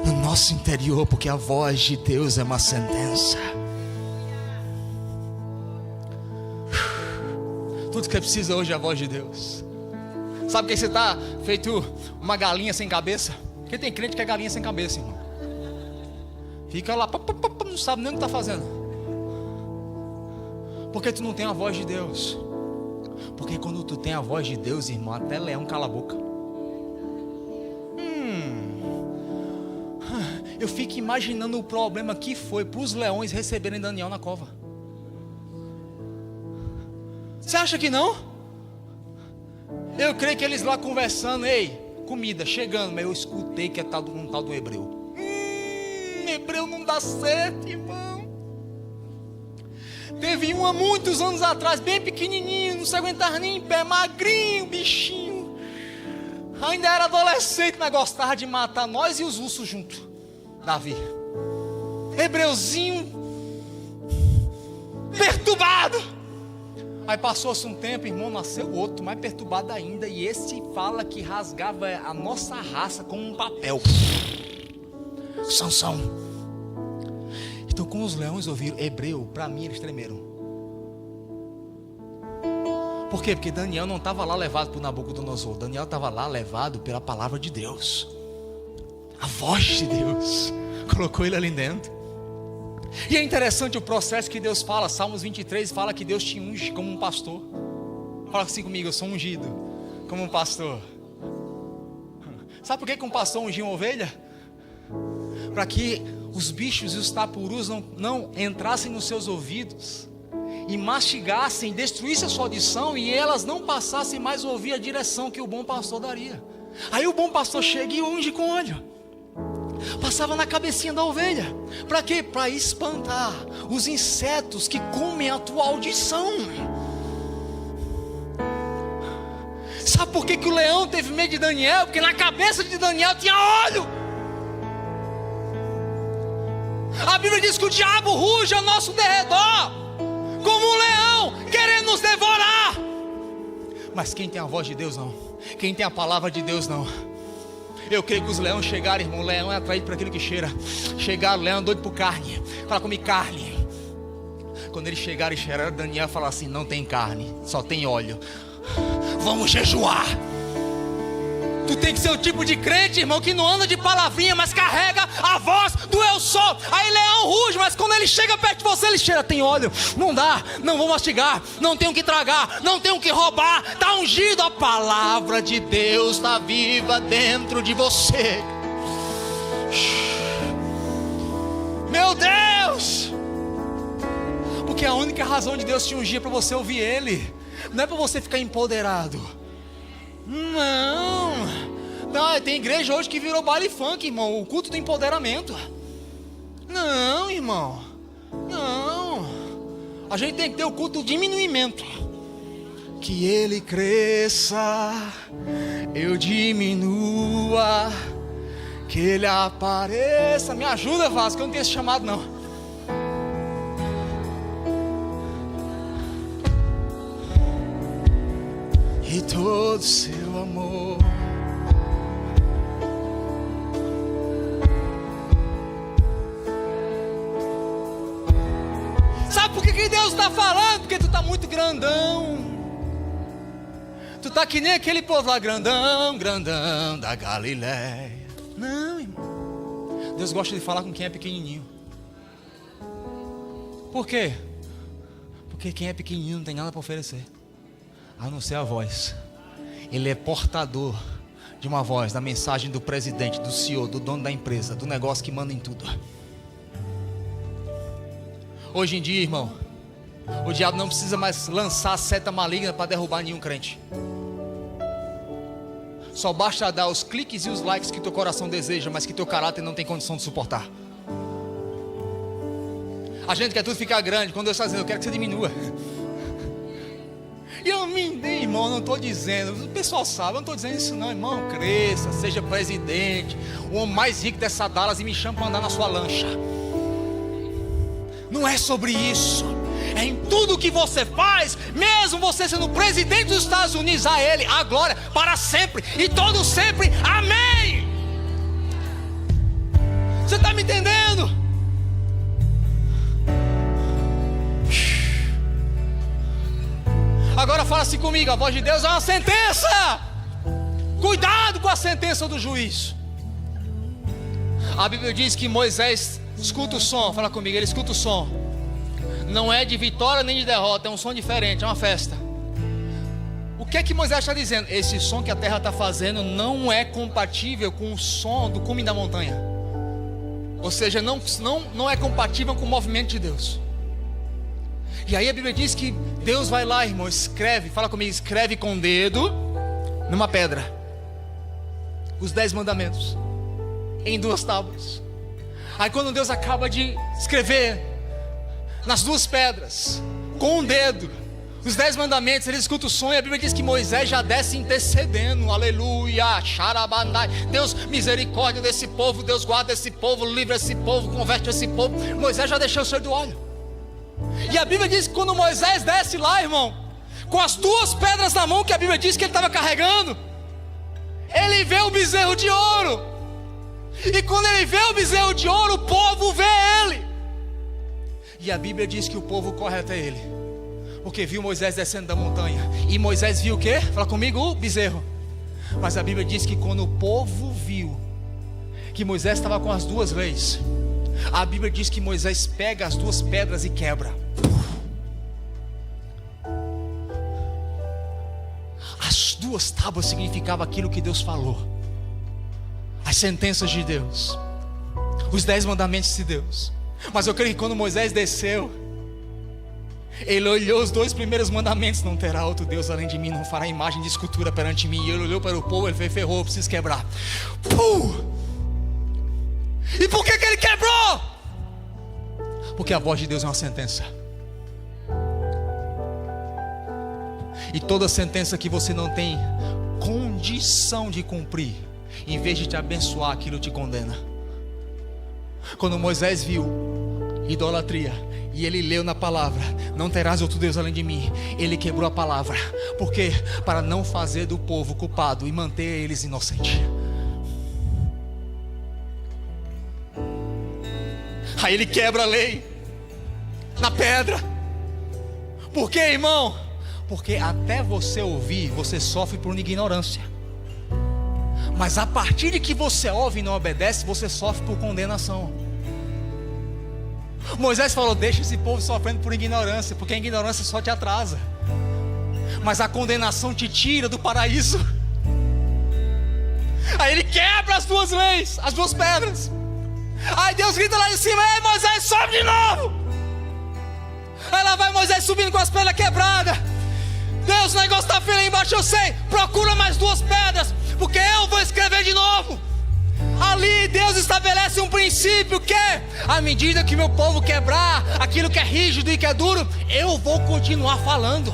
no nosso interior, porque a voz de Deus é uma sentença. Tudo que você precisa hoje é a voz de Deus. Sabe que você está feito uma galinha sem cabeça? Porque tem crente que é galinha sem cabeça, irmão. Fica lá, não sabe nem o que está fazendo. Porque tu não tem a voz de Deus. Porque quando tu tem a voz de Deus, irmão, até leão cala a boca. Eu fico imaginando o problema que foi para os leões receberem Daniel na cova. Você acha que não? Eu creio que eles lá conversando, ei, comida chegando, mas eu escutei que é um tal do hebreu. Hebreu não dá certo, irmão. Teve um há muitos anos atrás, bem pequenininho, não se aguentava nem em pé, magrinho, bichinho. Ainda era adolescente, mas gostava de matar nós e os ursos juntos. Davi, hebreuzinho, perturbado. Aí passou-se um tempo, irmão, nasceu outro, mais perturbado ainda. E esse fala que rasgava a nossa raça como um papel. Sansão. Então, quando os leões ouviram hebreu, para mim eles tremeram. Por quê? Porque Daniel não estava lá levado por Nabucodonosor. Daniel estava lá levado pela palavra de Deus. A voz de Deus colocou ele ali dentro. E é interessante o processo que Deus fala. Salmos 23 fala que Deus te unge como um pastor. Fala assim comigo, eu sou ungido como um pastor. Sabe por que um pastor ungiu uma ovelha? Para que os bichos e os tapurus não entrassem nos seus ouvidos e mastigassem, destruíssem a sua audição, e elas não passassem mais a ouvir a direção que o bom pastor daria. Aí o bom pastor chega e unge com óleo. Passava na cabecinha da ovelha. Para quê? Para espantar os insetos que comem a tua audição. Sabe por que o leão teve medo de Daniel? Porque na cabeça de Daniel tinha óleo. A Bíblia diz que o diabo ruge ao nosso derredor como um leão, querendo nos devorar. Mas quem tem a voz de Deus não. Quem tem a palavra de Deus não. Eu creio que os leões chegaram, irmão. O leão é atraído por aquilo que cheira. Chegaram, o leão doido por carne. Fala comigo, carne. Quando eles chegaram e cheiraram, Daniel fala assim: não tem carne, só tem óleo. Vamos jejuar. Tu tem que ser o tipo de crente, irmão, que não anda de palavrinha, mas carrega a voz do eu sou. Aí leão ruge, mas quando ele chega perto de você, ele cheira, tem óleo. Não dá, não vou mastigar, não tenho que tragar, não tenho que roubar. Está ungido, a palavra de Deus está viva dentro de você. Meu Deus! Porque a única razão de Deus te ungir é para você ouvir Ele. Não é para você ficar empoderado. Não, tem igreja hoje que virou baile funk, irmão. O culto do empoderamento. Não, irmão. Não. A gente tem que ter o culto do diminuimento. Que Ele cresça, eu diminua. Que Ele apareça. Me ajuda, Vasco, eu não tenho esse chamado não. E todo seu amor. Sabe por que Deus está falando? Porque tu está muito grandão. Tu está que nem aquele povo lá, grandão, grandão da Galileia. Não, irmão. Deus gosta de falar com quem é pequenininho. Por quê? Porque quem é pequenininho não tem nada para oferecer, a não ser a voz. Ele é portador de uma voz, da mensagem do presidente, do CEO, do dono da empresa, do negócio que manda em tudo. Hoje em dia, irmão, O diabo não precisa mais lançar a seta maligna para derrubar nenhum crente. Só basta dar os cliques e os likes que teu coração deseja, mas que teu caráter não tem condição de suportar. A gente quer tudo ficar grande, quando Deus está dizendo, eu quero que você diminua. E eu me dei, irmão, não estou dizendo, o pessoal sabe, eu não estou dizendo isso não, irmão, cresça, seja presidente, o homem mais rico dessa Dallas e me chama para andar na sua lancha. Não é sobre isso, é em tudo que você faz, mesmo você sendo presidente dos Estados Unidos, a Ele, a glória, para sempre, e todo sempre, amém. Você está me entendendo? Agora fala assim comigo, a voz de Deus é uma sentença. Cuidado com a sentença do juiz. A Bíblia diz que Moisés escuta o som, fala comigo, ele escuta o som. Não é de vitória nem de derrota, é um som diferente, é uma festa. O que é que Moisés está dizendo? Esse som que a terra está fazendo não é compatível com o som do cume da montanha. Ou seja, não é compatível com o movimento de Deus. E aí a Bíblia diz que Deus vai lá, irmão, escreve, fala comigo, escreve com o dedo numa pedra os 10 mandamentos em 2 tábuas. Aí quando Deus acaba de escrever nas 2 pedras com o dedo os 10 mandamentos, ele escuta o som e a Bíblia diz que Moisés já desce intercedendo, aleluia, xarabandai, Deus, misericórdia desse povo, Deus guarda esse povo, livra esse povo, converte esse povo. Moisés já deixou o cheiro do óleo. E a Bíblia diz que quando Moisés desce lá, irmão, com as 2 pedras na mão que a Bíblia diz que ele estava carregando, ele vê o bezerro de ouro. E quando ele vê o bezerro de ouro, o povo vê ele. E a Bíblia diz que o povo corre até ele, porque viu Moisés descendo da montanha. E Moisés viu o quê? Fala comigo, o bezerro. Mas a Bíblia diz que quando o povo viu que Moisés estava com as 2 leis, a Bíblia diz que Moisés pega as 2 pedras e quebra. As 2 tábuas significavam aquilo que Deus falou, as sentenças de Deus, os 10 mandamentos de Deus. Mas eu creio que quando Moisés desceu, ele olhou os 2 primeiros mandamentos: não terá outro Deus além de mim, não fará imagem de escultura perante mim. E ele olhou para o povo, ele fez, ferrou, eu preciso quebrar. E por que ele quebrou? Porque a voz de Deus é uma sentença. E toda sentença que você não tem condição de cumprir, em vez de te abençoar, aquilo te condena. Quando Moisés viu idolatria e ele leu na palavra, não terás outro Deus além de mim, ele quebrou a palavra. Por quê? Para não fazer do povo culpado e manter eles inocentes. Aí ele quebra a lei na pedra. Por quê, irmão? Porque até você ouvir, você sofre por ignorância. Mas a partir de que você ouve e não obedece, você sofre por condenação. Moisés falou, deixa esse povo sofrendo por ignorância, porque a ignorância só te atrasa, mas a condenação te tira do paraíso. Aí ele quebra as 2 leis, as 2 pedras. Aí Deus grita lá de cima, ei Moisés, sobe de novo. Aí lá vai Moisés subindo com as pedras quebradas. Deus, o negócio está feio lá embaixo, eu sei. Procura mais 2 pedras, porque eu vou escrever de novo. Ali Deus estabelece um princípio que, à medida que meu povo quebrar aquilo que é rígido e que é duro, eu vou continuar falando.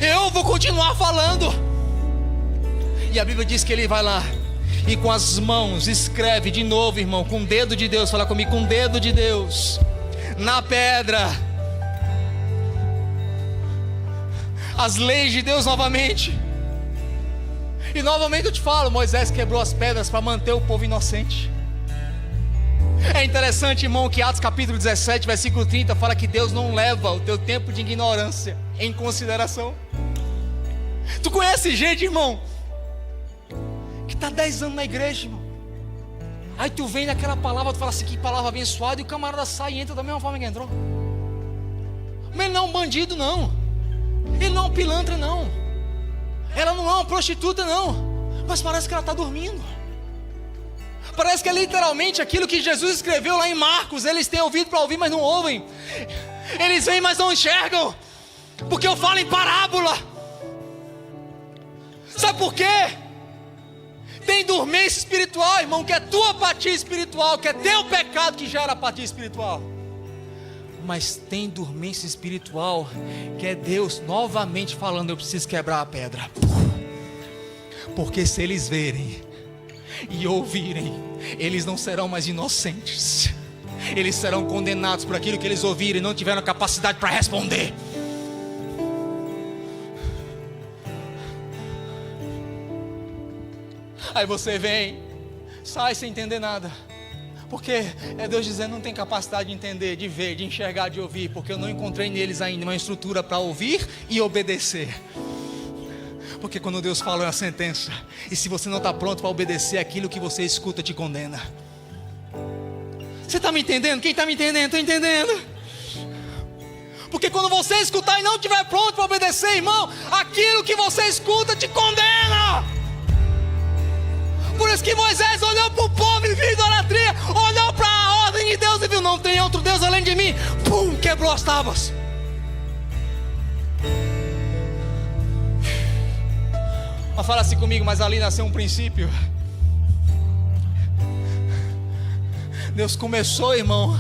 Eu vou continuar falando. E a Bíblia diz que ele vai lá e com as mãos escreve de novo, irmão, com o dedo de Deus, fala comigo, com o dedo de Deus, na pedra, as leis de Deus novamente. E novamente eu te falo, Moisés quebrou as pedras para manter o povo inocente. É interessante, irmão, que Atos capítulo 17, versículo 30 fala que Deus não leva o teu tempo de ignorância em consideração. Tu conhece gente, irmão, que está 10 anos na igreja, irmão. Aí tu vem naquela palavra, tu fala assim, que palavra abençoada, e o camarada sai e entra da mesma forma que entrou. Mas ele não é um bandido, não. Ele não é um pilantra, não. Ela não é uma prostituta, não. Mas parece que ela está dormindo. Parece que é literalmente aquilo que Jesus escreveu lá em Marcos. Eles têm ouvido para ouvir, mas não ouvem. Eles veem, mas não enxergam, porque eu falo em parábola. Sabe por quê? Tem dormência espiritual, irmão, que é tua apatia espiritual, que é teu pecado que gera apatia espiritual. Mas tem dormência espiritual, que é Deus novamente falando: eu preciso quebrar a pedra. Porque se eles verem e ouvirem, eles não serão mais inocentes. Eles serão condenados por aquilo que eles ouviram e não tiveram capacidade para responder. Aí você vem, sai sem entender nada. Porque é Deus dizendo: não tem capacidade de entender, de ver, de enxergar, de ouvir. Porque eu não encontrei neles ainda uma estrutura para ouvir e obedecer. Porque quando Deus fala é uma sentença. E se você não está pronto para obedecer, aquilo que você escuta te condena. Você está me entendendo? Quem está me entendendo? Estou entendendo. Porque quando você escutar e não estiver pronto para obedecer, irmão, aquilo que você escuta te condena. Por isso que Moisés olhou para o povo e viu idolatria, olhou para a ordem de Deus e viu: não tem outro Deus além de mim. Pum, quebrou as tábuas. Mas fala assim comigo: mas ali nasceu um princípio. Deus começou, irmão,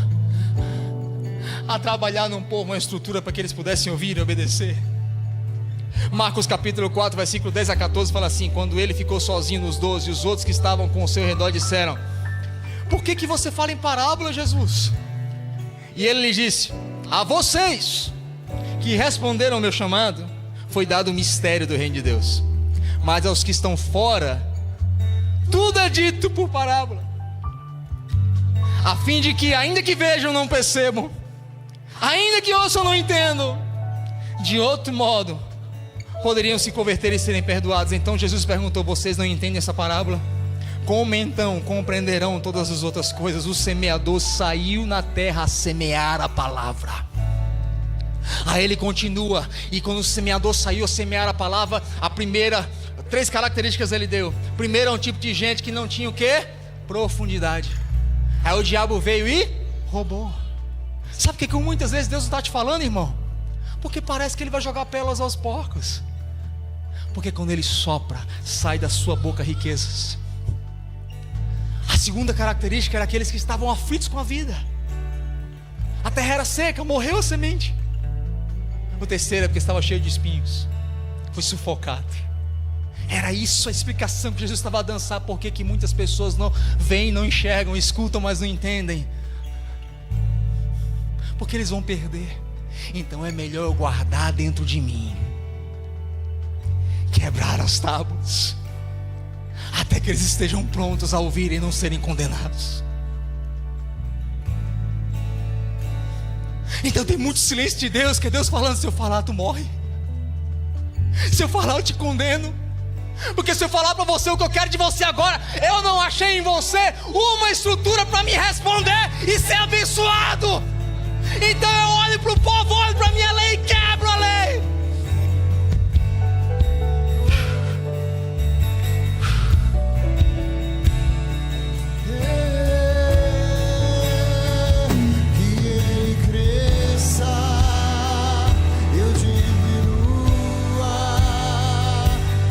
a trabalhar num povo uma estrutura para que eles pudessem ouvir e obedecer. Marcos capítulo 4, versículo 10 a 14 fala assim: quando ele ficou sozinho nos 12, os outros que estavam com o seu redor disseram: por que você fala em parábola, Jesus? E ele lhes disse: a vocês que responderam ao meu chamado, foi dado o mistério do reino de Deus. Mas aos que estão fora, tudo é dito por parábola, a fim de que, ainda que vejam, não percebam, ainda que ouçam, não entendam. De outro modo, poderiam se converter e serem perdoados. Então Jesus perguntou: vocês não entendem essa parábola? Como então compreenderão todas as outras coisas? O semeador saiu na terra a semear a palavra. Aí ele continua: e quando o semeador saiu a semear a palavra, a primeira, 3 características ele deu. Primeiro, é um tipo de gente que não tinha o quê? Profundidade. Aí o diabo veio e roubou. Sabe por que muitas vezes Deus não está te falando, irmão? Porque parece que ele vai jogar pérolas aos porcos. Porque quando ele sopra, sai da sua boca riquezas. A segunda característica era aqueles que estavam aflitos com a vida. A terra era seca, morreu a semente. O terceiro é porque estava cheio de espinhos, foi sufocado. Era isso a explicação que Jesus estava dando. Sabe por que muitas pessoas não veem, não enxergam, escutam, mas não entendem? Porque eles vão perder. Então é melhor eu guardar dentro de mim, quebrar as tábuas, até que eles estejam prontos a ouvirem e não serem condenados. Então tem muito silêncio de Deus, que é Deus falando: se eu falar, tu morre. Se eu falar, eu te condeno. Porque se eu falar para você o que eu quero de você agora, eu não achei em você uma estrutura para me responder e ser abençoado. Então eu olho para o povo, olho para a minha lei e quebro a lei. Que ele cresça, eu diminua,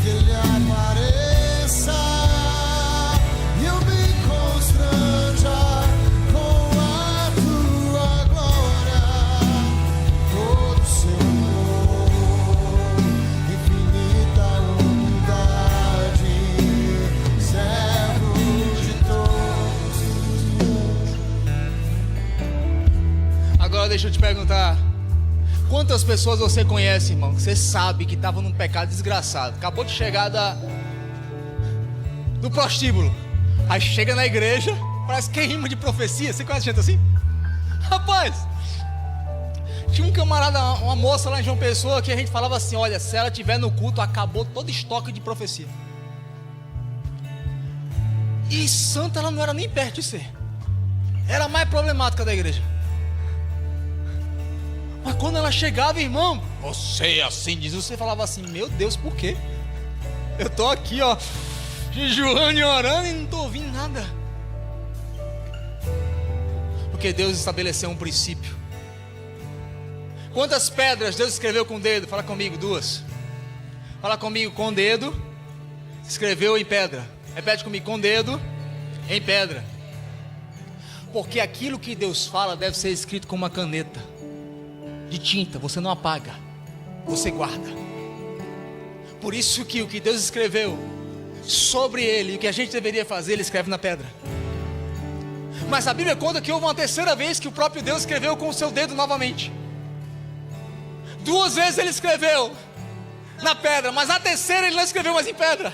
que ele apareça, eu me constranja com a tua glória. Todo Senhor, infinita unidade, servo de todos. Agora deixa eu te perguntar: quantas pessoas você conhece, irmão, que você sabe que estavam num pecado desgraçado, acabou de chegar do prostíbulo, aí chega na igreja, parece que é rima de profecia. Você conhece gente assim? Rapaz, tinha um camarada, uma moça lá em João Pessoa, que a gente falava assim: olha, se ela estiver no culto, acabou todo estoque de profecia. E santa ela não era nem perto de ser, era a mais problemática da igreja. Mas quando ela chegava, irmão, você assim diz, você falava assim: meu Deus, por quê? Eu tô aqui, ó, jejuando e orando e não tô ouvindo nada. Porque Deus estabeleceu um princípio. Quantas pedras Deus escreveu com o dedo? Fala comigo, 2. Fala comigo, com o dedo, escreveu em pedra. Repete comigo, com o dedo, em pedra. Porque aquilo que Deus fala deve ser escrito com uma caneta de tinta, você não apaga, você guarda. Por isso que o que Deus escreveu sobre ele, e o que a gente deveria fazer, ele escreve na pedra. Mas a Bíblia conta que houve uma terceira vez que o próprio Deus escreveu com o seu dedo novamente. 2 vezes ele escreveu na pedra, mas a terceira ele não escreveu mais em pedra.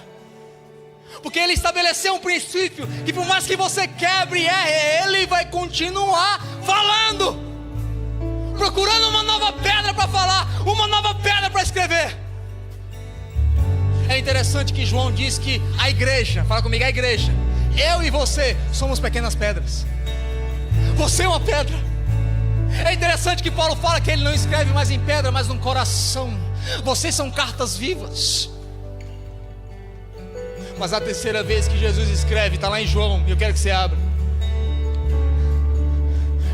Porque ele estabeleceu um princípio que por mais que você quebre e erre, ele vai continuar falando, procurando uma nova pedra para falar, uma nova pedra para escrever. É interessante que João diz que a igreja, fala comigo, a igreja, eu e você somos pequenas pedras. Você é uma pedra. É interessante que Paulo fala que ele não escreve mais em pedra, mas no coração. Vocês são cartas vivas. Mas a terceira vez que Jesus escreve, está lá em João, e eu quero que você abra.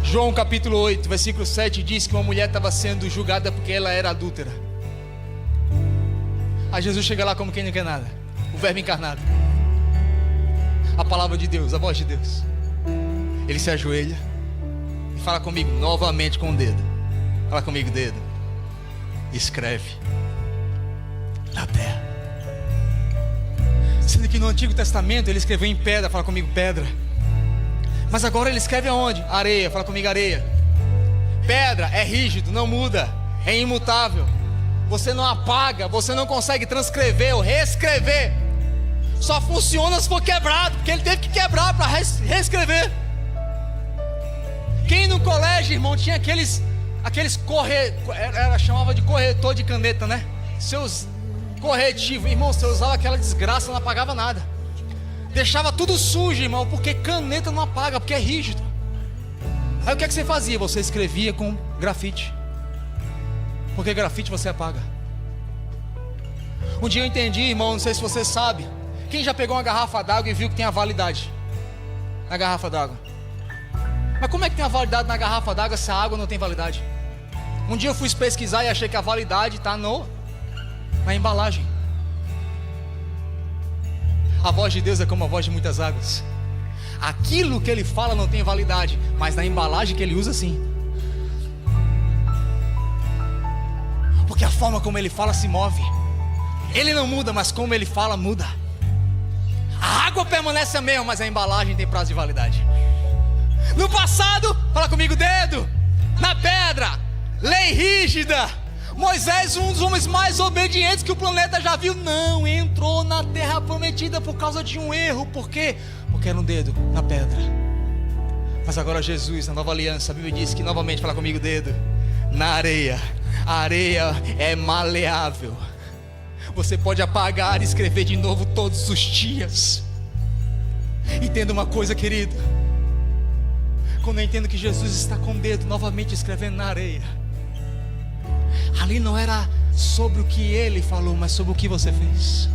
João capítulo 8, versículo 7 diz que uma mulher estava sendo julgada porque ela era adúltera. Aí Jesus chega lá como quem não quer nada, o verbo encarnado, a palavra de Deus, a voz de Deus. Ele se ajoelha e fala comigo novamente com o dedo. Fala comigo, dedo. Escreve na terra. Sendo que no Antigo Testamento ele escreveu em pedra. Fala comigo, pedra. Mas agora ele escreve aonde? Areia. Fala comigo, areia. Pedra é rígido, não muda, é imutável. Você não apaga, você não consegue transcrever ou reescrever. Só funciona se for quebrado, porque ele teve que quebrar para reescrever. Quem no colégio, irmão, tinha aqueles chamava de corretor de caneta, né? Seus corretivos, irmão, você usava aquela desgraça, não apagava nada. Deixava tudo sujo, irmão, porque caneta não apaga, porque é rígido. Aí o que é que você fazia? Você escrevia com grafite, porque grafite você apaga. Um dia eu entendi, irmão, não sei se você sabe. Quem já pegou uma garrafa d'água e viu que tem a validade na garrafa d'água? Mas como é que tem a validade na garrafa d'água se a água não tem validade? Um dia eu fui pesquisar e achei que a validade está na embalagem. A voz de Deus é como a voz de muitas águas. Aquilo que ele fala não tem validade, mas na embalagem que ele usa, sim. Porque a forma como ele fala se move. Ele não muda, mas como ele fala muda. A água permanece a mesma, mas a embalagem tem prazo de validade. No passado, fala comigo, dedo, na pedra, lei rígida. Moisés, um dos homens mais obedientes que o planeta já viu, não entrou na terra prometida por causa de um erro. Por quê? Porque era um dedo na pedra. Mas agora Jesus, na nova aliança, a Bíblia diz que novamente, fala comigo, dedo, na areia. A areia é maleável. Você pode apagar e escrever de novo todos os dias. Entenda uma coisa, querido. Quando eu entendo que Jesus está com o dedo novamente escrevendo na areia, ali não era sobre o que ele falou, mas sobre o que você fez.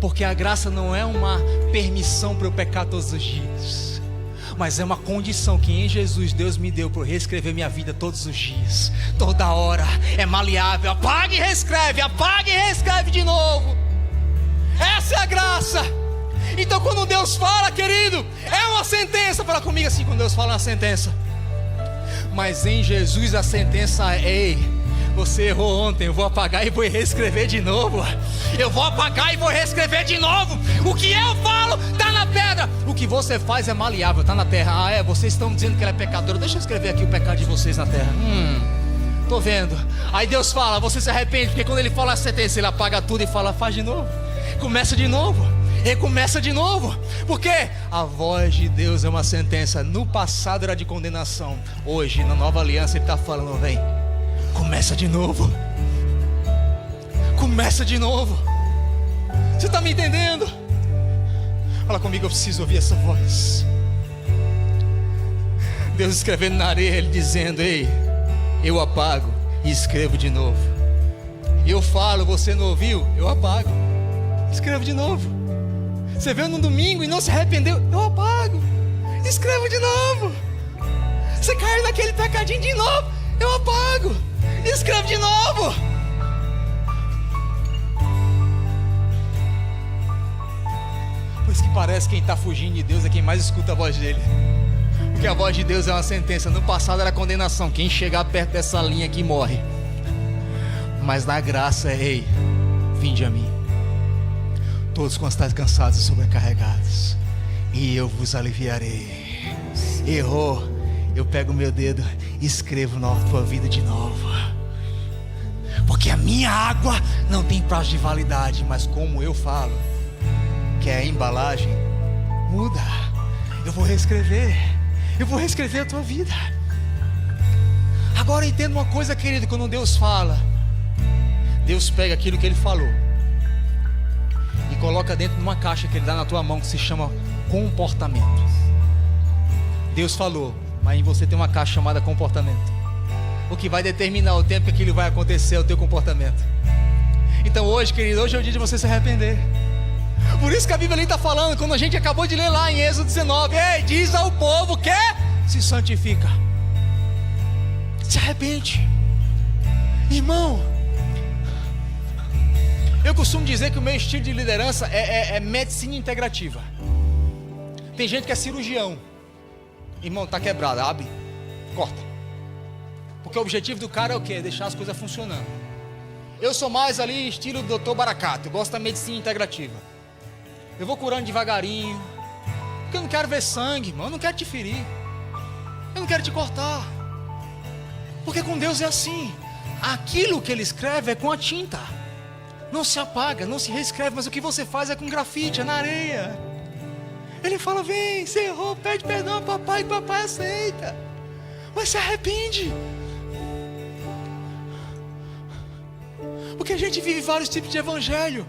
Porque a graça não é uma permissão para eu pecar todos os dias, mas é uma condição que em Jesus Deus me deu para eu reescrever minha vida todos os dias, toda hora. É maleável, apaga e reescreve de novo. Essa é a graça. Então quando Deus fala, querido, é uma sentença. Fala comigo assim, quando Deus fala, é uma sentença. Mas em Jesus a sentença é: ei, você errou ontem, eu vou apagar e vou reescrever de novo. Eu vou apagar e vou reescrever de novo. O que eu falo está na pedra, o que você faz é maleável, está na terra. Ah, é, vocês estão dizendo que ela é pecadora. Deixa eu escrever aqui o pecado de vocês na terra. Tô vendo. Aí Deus fala, você se arrepende, porque quando ele fala a sentença, ele apaga tudo e fala, faz de novo, começa de novo, recomeça de novo. Porque a voz de Deus é uma sentença. No passado era de condenação, hoje na nova aliança ele está falando, vem, começa de novo. Começa de novo. Você está me entendendo? Fala comigo, eu preciso ouvir essa voz. Deus escrevendo na areia, ele dizendo, ei, eu apago e escrevo de novo. Eu falo, você não ouviu? Eu apago, escrevo de novo. Você veio no domingo e não se arrependeu? Eu apago, escrevo de novo. Você caiu naquele pecadinho de novo? Eu apago, Escreve de novo. Por isso que parece que quem está fugindo de Deus é quem mais escuta a voz dele. Porque a voz de Deus é uma sentença. No passado era condenação. Quem chegar perto dessa linha aqui morre. Mas na graça é: ei, vinde a mim, todos quantos estáis cansados e sobrecarregados, e eu vos aliviarei. Errou, eu pego o meu dedo e escrevo na tua vida de novo. Porque a minha água não tem prazo de validade. Mas como eu falo, que é a embalagem, muda. Eu vou reescrever a tua vida. Agora entenda uma coisa, querido. Quando Deus fala, Deus pega aquilo que Ele falou e coloca dentro de uma caixa que Ele dá na tua mão, que se chama comportamento. Deus falou, mas em você tem uma caixa chamada comportamento. O que vai determinar o tempo que aquilo vai acontecer é o teu comportamento. Então hoje, querido, hoje é o dia de você se arrepender. Por isso que a Bíblia ali está falando, quando a gente acabou de ler lá em Êxodo 19: ei, diz ao povo que se santifica, se arrepende. Irmão, eu costumo dizer que o meu estilo de liderança é medicina integrativa. Tem gente que é cirurgião. Irmão, tá quebrado, abre, corta. Porque o objetivo do cara é o quê? Deixar as coisas funcionando. Eu sou mais ali estilo Dr. Baracato. Eu gosto da medicina integrativa. Eu vou curando devagarinho, porque eu não quero ver sangue, irmão. Eu não quero te ferir, eu não quero te cortar. Porque com Deus é assim. Aquilo que Ele escreve é com a tinta, não se apaga, não se reescreve. Mas o que você faz é com grafite, é na areia. Ele fala: vem, você errou, pede perdão ao papai, que papai aceita. Mas se arrepende. Porque a gente vive vários tipos de evangelho.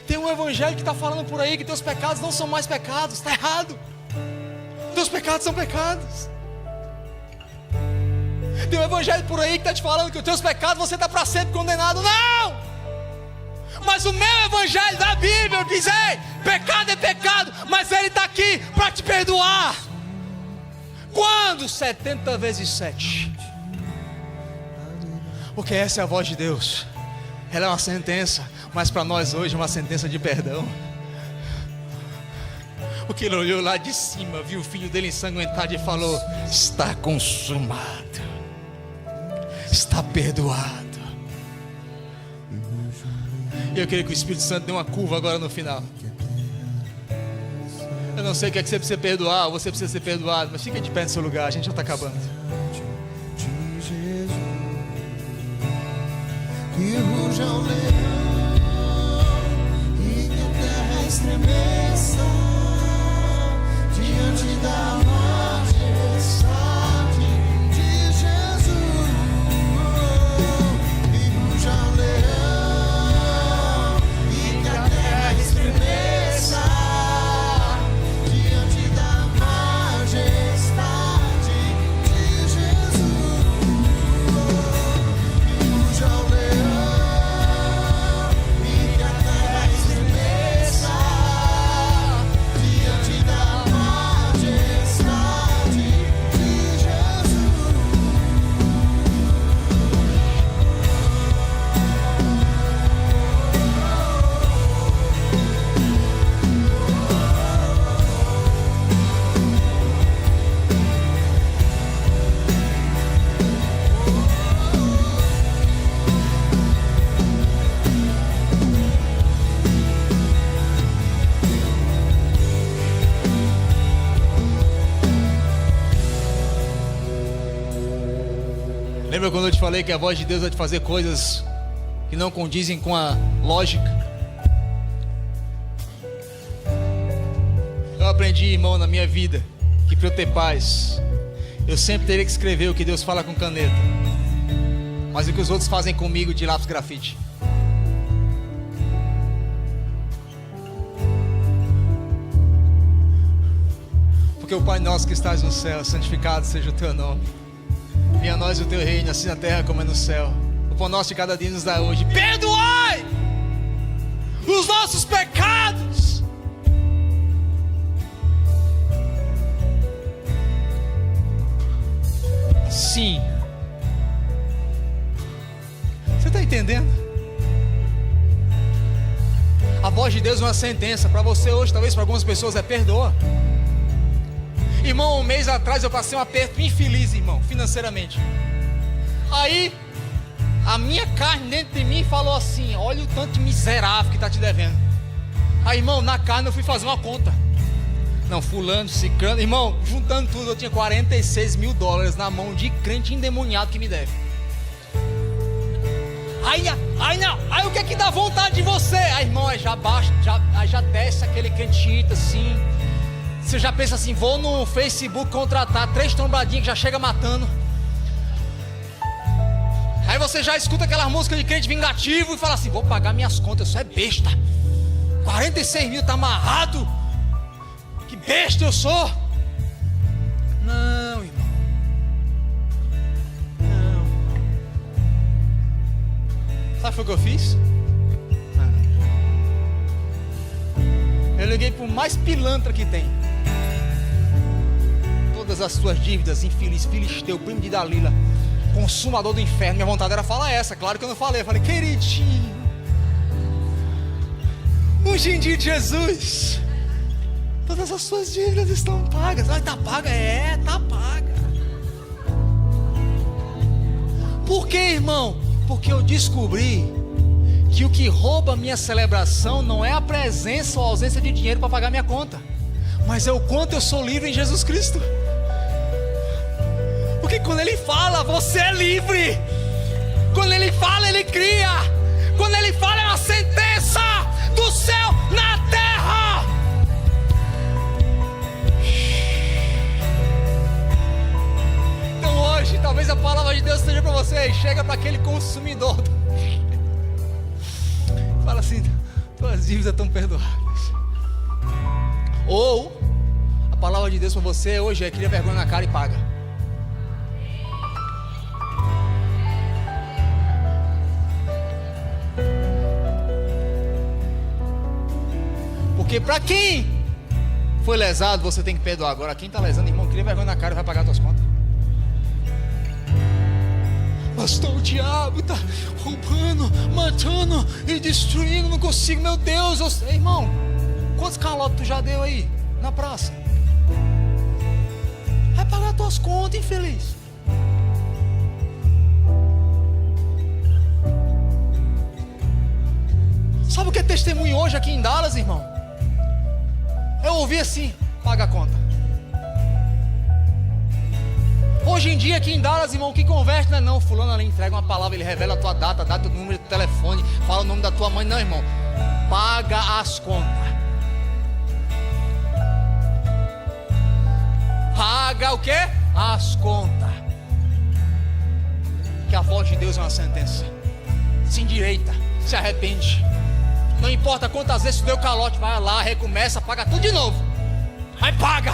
Tem um evangelho que está falando por aí que teus pecados não são mais pecados. Está errado. Teus pecados são pecados. Tem um evangelho por aí que está te falando que os teus pecados você está para sempre condenado. Não! Mas o meu evangelho da Bíblia diz: ei, pecado é pecado, mas Ele está aqui para te perdoar. Quando? 70 vezes 7. Porque essa é a voz de Deus. Ela é uma sentença, mas para nós hoje é uma sentença de perdão. Porque Ele olhou lá de cima, viu o filho dele ensanguentado e falou: está consumado, está perdoado. E eu queria que o Espírito Santo dê uma curva agora no final. Eu não sei o que é que você precisa perdoar, ou você precisa ser perdoado, mas fica de pé no seu lugar, a gente já está acabando. De Jesus, que ruja o leão e que a terra estremeça diante da majestade de Jesus. Que ruja o leão e que a terra estremeça diante da majestade de Jesus. Que ruja o leão e que a terra estremeça diante da majestade de Jesus. Lembra quando eu te falei que a voz de Deus vai te fazer coisas que não condizem com a lógica? Eu aprendi, irmão, na minha vida, que para eu ter paz, eu sempre teria que escrever o que Deus fala com caneta, mas o que os outros fazem comigo de lápis grafite. Porque o Pai nosso que estás no céu, santificado seja o teu nome. Venha a nós o teu reino, assim na terra como é no céu. O pão nosso de cada dia nos dá hoje. Perdoai os nossos pecados. Sim, entendendo? A voz de Deus é uma sentença. Para você hoje, talvez para algumas pessoas, é perdoa. Irmão, um mês atrás eu passei um aperto infeliz, irmão, financeiramente. Aí, a minha carne dentro de mim falou assim: olha o tanto de miserável que está te devendo. Aí, irmão, na carne eu fui fazer uma conta. Não, fulano, ciclano, irmão, juntando tudo, eu tinha $46 mil na mão de crente endemoniado que me deve. Aí o que é que dá vontade de você? Aí, irmão, aí já baixa, já desce aquele crentita assim. Você já pensa assim: vou no Facebook contratar 3 trombadinhas que já chega matando. Aí você já escuta aquela música de crente vingativo e fala assim: vou pagar minhas contas, eu sou besta. 46 mil tá amarrado. Que besta eu sou. Não, irmão. Não. Sabe o que eu fiz? Eu liguei pro mais pilantra que tem. Todas as suas dívidas, infeliz, filisteu, primo de Dalila, consumador do inferno. Minha vontade era falar essa, claro que eu não falei. Eu falei: queridinho, ungindo de Jesus, todas as suas dívidas estão pagas. Ai, tá paga? É, tá paga. Por que, irmão? Porque eu descobri que o que rouba a minha celebração não é a presença ou a ausência de dinheiro para pagar minha conta, mas é o quanto eu sou livre em Jesus Cristo. Porque quando Ele fala, você é livre. Quando Ele fala, Ele cria. Quando Ele fala, é uma sentença do céu na terra. Então hoje, talvez a palavra de Deus seja para você. Chega para aquele consumidor, fala assim: tuas dívidas estão perdoadas. Ou a palavra de Deus para você hoje é: cria vergonha na cara e paga. Porque para quem foi lesado, você tem que perdoar. Agora, quem está lesando, irmão, cria vergonha na cara e vai pagar suas contas. Pastor, o diabo está roubando, matando e destruindo, não consigo, meu Deus. Irmão, quantos calotes tu já deu aí na praça? Vai pagar tuas contas, infeliz. Sabe o que é testemunho hoje aqui em Dallas, irmão? Eu ouvi assim: paga a conta. Hoje em dia aqui em Dallas, irmão, o que converte não é não. Fulano ali entrega uma palavra, ele revela a tua data, dá teu número de telefone, fala o nome da tua mãe. Não, irmão, paga as contas. Paga o quê? As contas. Que a voz de Deus é uma sentença. Se endireita, se arrepende. Não importa quantas vezes tu deu calote, vai lá, recomeça, paga tudo de novo. Aí paga,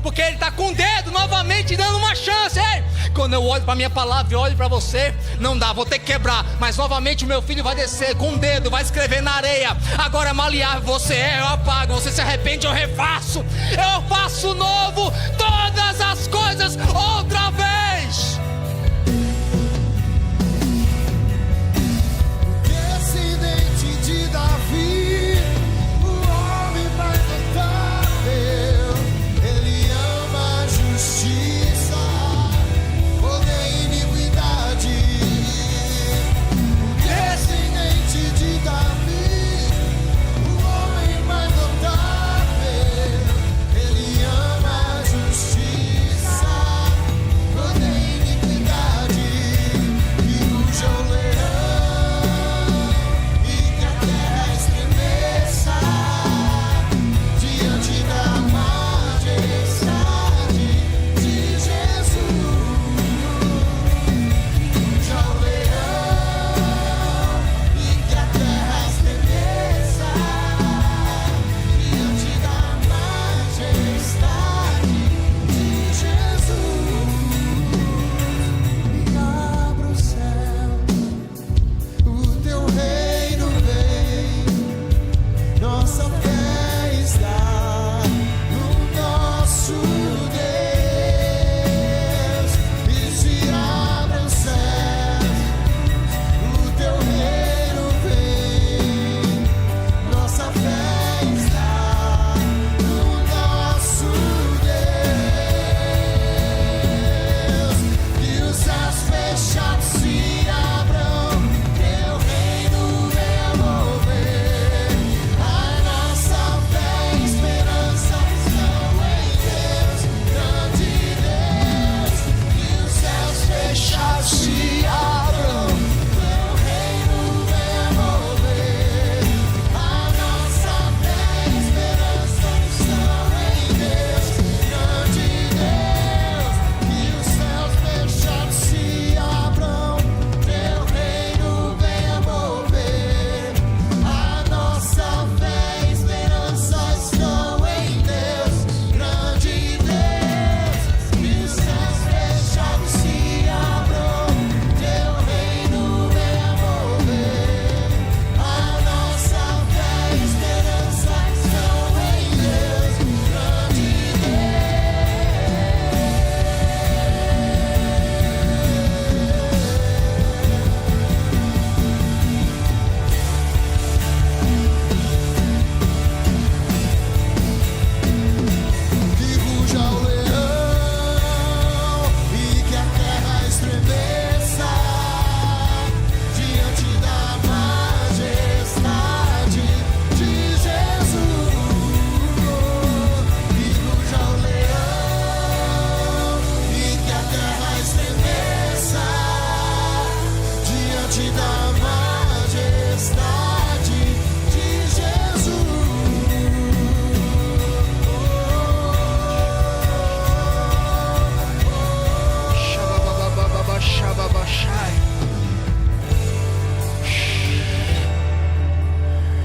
porque Ele está com o dedo novamente dando uma chance. Ei, quando eu olho para a minha palavra e olho para você, não dá, vou ter que quebrar. Mas novamente o meu filho vai descer com o dedo, vai escrever na areia. Agora é maleável, você eu apago. Você se arrepende, eu refaço. Eu faço novo todas as coisas outra vez. Descendente de Davi, o homem mais notável. Ele ama a justiça, odeia iniquidade. Descendente de Davi, o homem mais notável. Ele ama a justiça,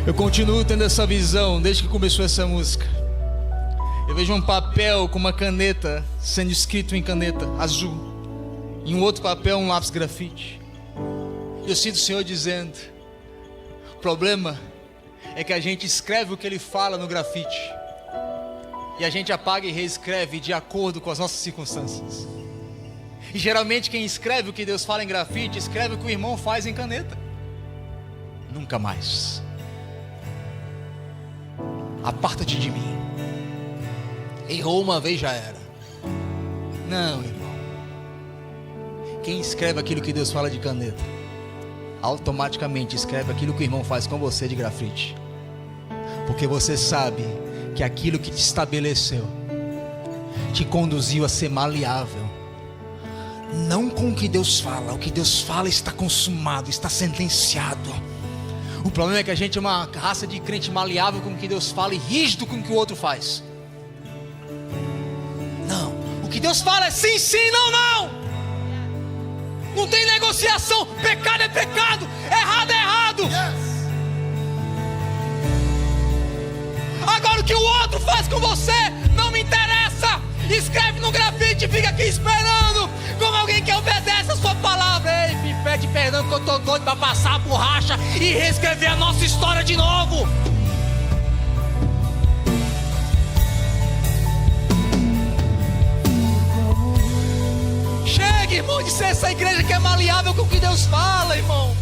Eu continuo tendo essa visão desde que começou essa música. Eu vejo um papel com uma caneta sendo escrito em caneta azul, em um outro papel um lápis grafite. Eu sinto o Senhor dizendo: o problema é que a gente escreve o que Ele fala no grafite e a gente apaga e reescreve de acordo com as nossas circunstâncias. E geralmente quem escreve o que Deus fala em grafite, escreve o que o irmão faz em caneta. Nunca mais. Aparta-te de mim. Errou uma vez, já era. Não, irmão. Quem escreve aquilo que Deus fala de caneta, automaticamente escreve aquilo que o irmão faz com você de grafite. Porque você sabe que aquilo que te estabeleceu te conduziu a ser maleável. Não com o que Deus fala. O que Deus fala está consumado, está sentenciado. O problema é que a gente é uma raça de crente maleável com o que Deus fala e rígido com o que o outro faz. Não, o que Deus fala é sim, sim, não, não. Não tem negociação. Pecado é pecado, errado é errado. Agora o que o outro faz com você não me interessa. Escreve no grafite e fica aqui esperando como alguém que obedece a sua palavra. Ei, me pede perdão que eu tô doido pra passar a borracha e reescrever a nossa história de novo. Chega, irmão, de ser essa igreja que é maleável com o que Deus fala, irmão,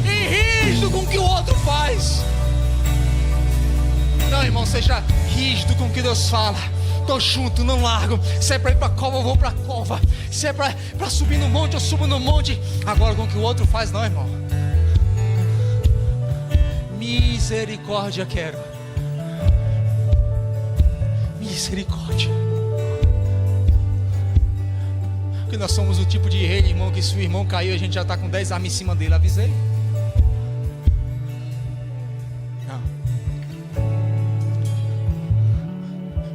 e rígido com o que o outro faz. Não, irmão, seja rígido com o que Deus fala. Tô junto, não largo. Se é pra ir pra cova, eu vou pra cova. Se é pra subir no monte, eu subo no monte. Agora com o que o outro faz, não, irmão. Misericórdia quero. Misericórdia. Porque nós somos o tipo de rei, irmão, que se o irmão caiu, a gente já tá com 10 armas em cima dele. Avisei.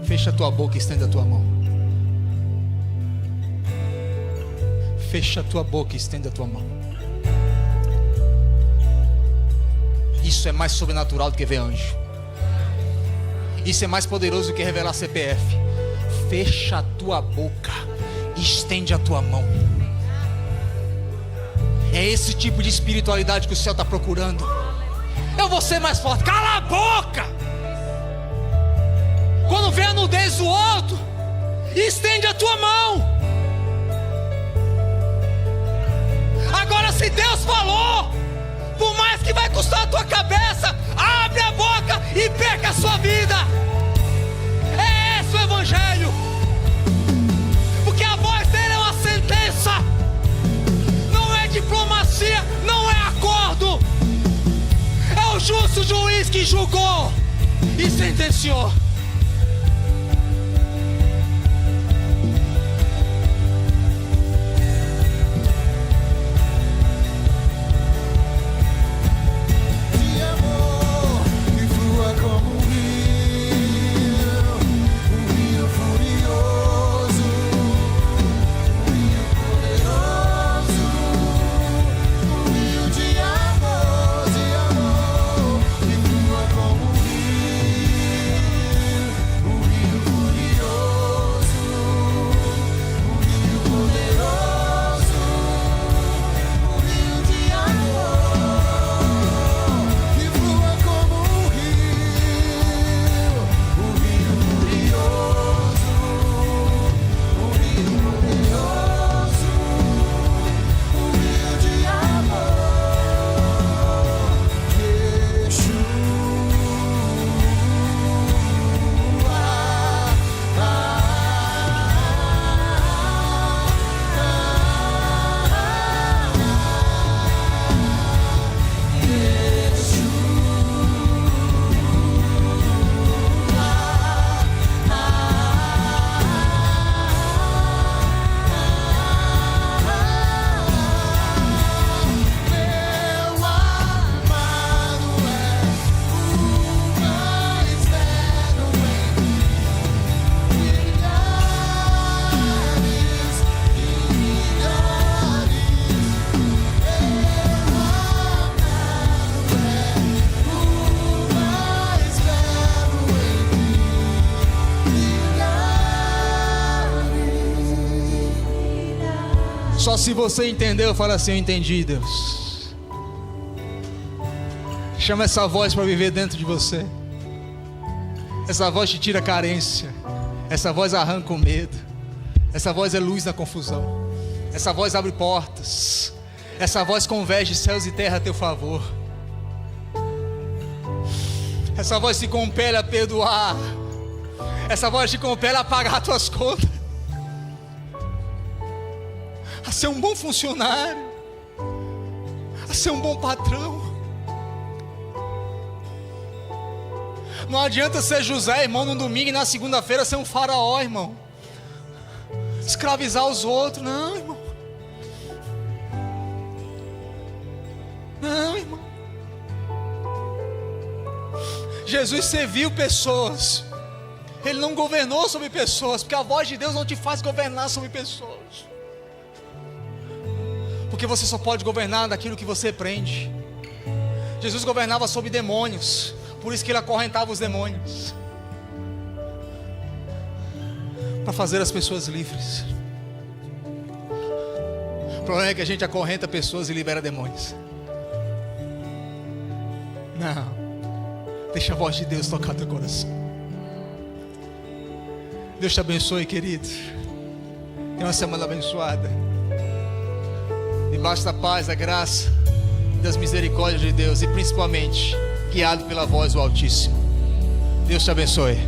Fecha a tua boca e estende a tua mão. Fecha a tua boca e estende a tua mão. Isso é mais sobrenatural do que ver anjo. Isso é mais poderoso do que revelar CPF. Fecha a tua boca e estende a tua mão. É esse tipo de espiritualidade que o céu está procurando. Eu vou ser mais forte. Cala a boca! Quando vê a nudez do outro, estende a tua mão. Agora, se Deus falou, por mais que vai custar a tua cabeça, abre a boca e perca a sua vida. É esse o evangelho. Porque a voz dele é uma sentença. Não é diplomacia, não é acordo. É o justo juiz que julgou e sentenciou. Só se você entendeu, fala assim: eu entendi, Deus. Chama essa voz para viver dentro de você. Essa voz te tira a carência. Essa voz arranca o medo. Essa voz é luz na confusão. Essa voz abre portas. Essa voz converge céus e terra a teu favor. Essa voz te compele a perdoar. Essa voz te compele a pagar as tuas contas, a ser um bom funcionário, a ser um bom patrão. Não adianta ser José, irmão, no domingo e na segunda-feira ser um faraó, irmão. Escravizar os outros, não, irmão. Não, irmão. Jesus serviu pessoas. Ele não governou sobre pessoas, porque a voz de Deus não te faz governar sobre pessoas. Porque você só pode governar daquilo que você prende. Jesus governava sobre demônios, por isso que ele acorrentava os demônios, para fazer as pessoas livres. O problema é que a gente acorrenta pessoas e libera demônios. Não, deixa a voz de Deus tocar teu coração. Deus te abençoe, querido. Tenha uma semana abençoada, debaixo da paz, da graça, das misericórdias de Deus, e principalmente guiado pela voz do Altíssimo. Deus te abençoe.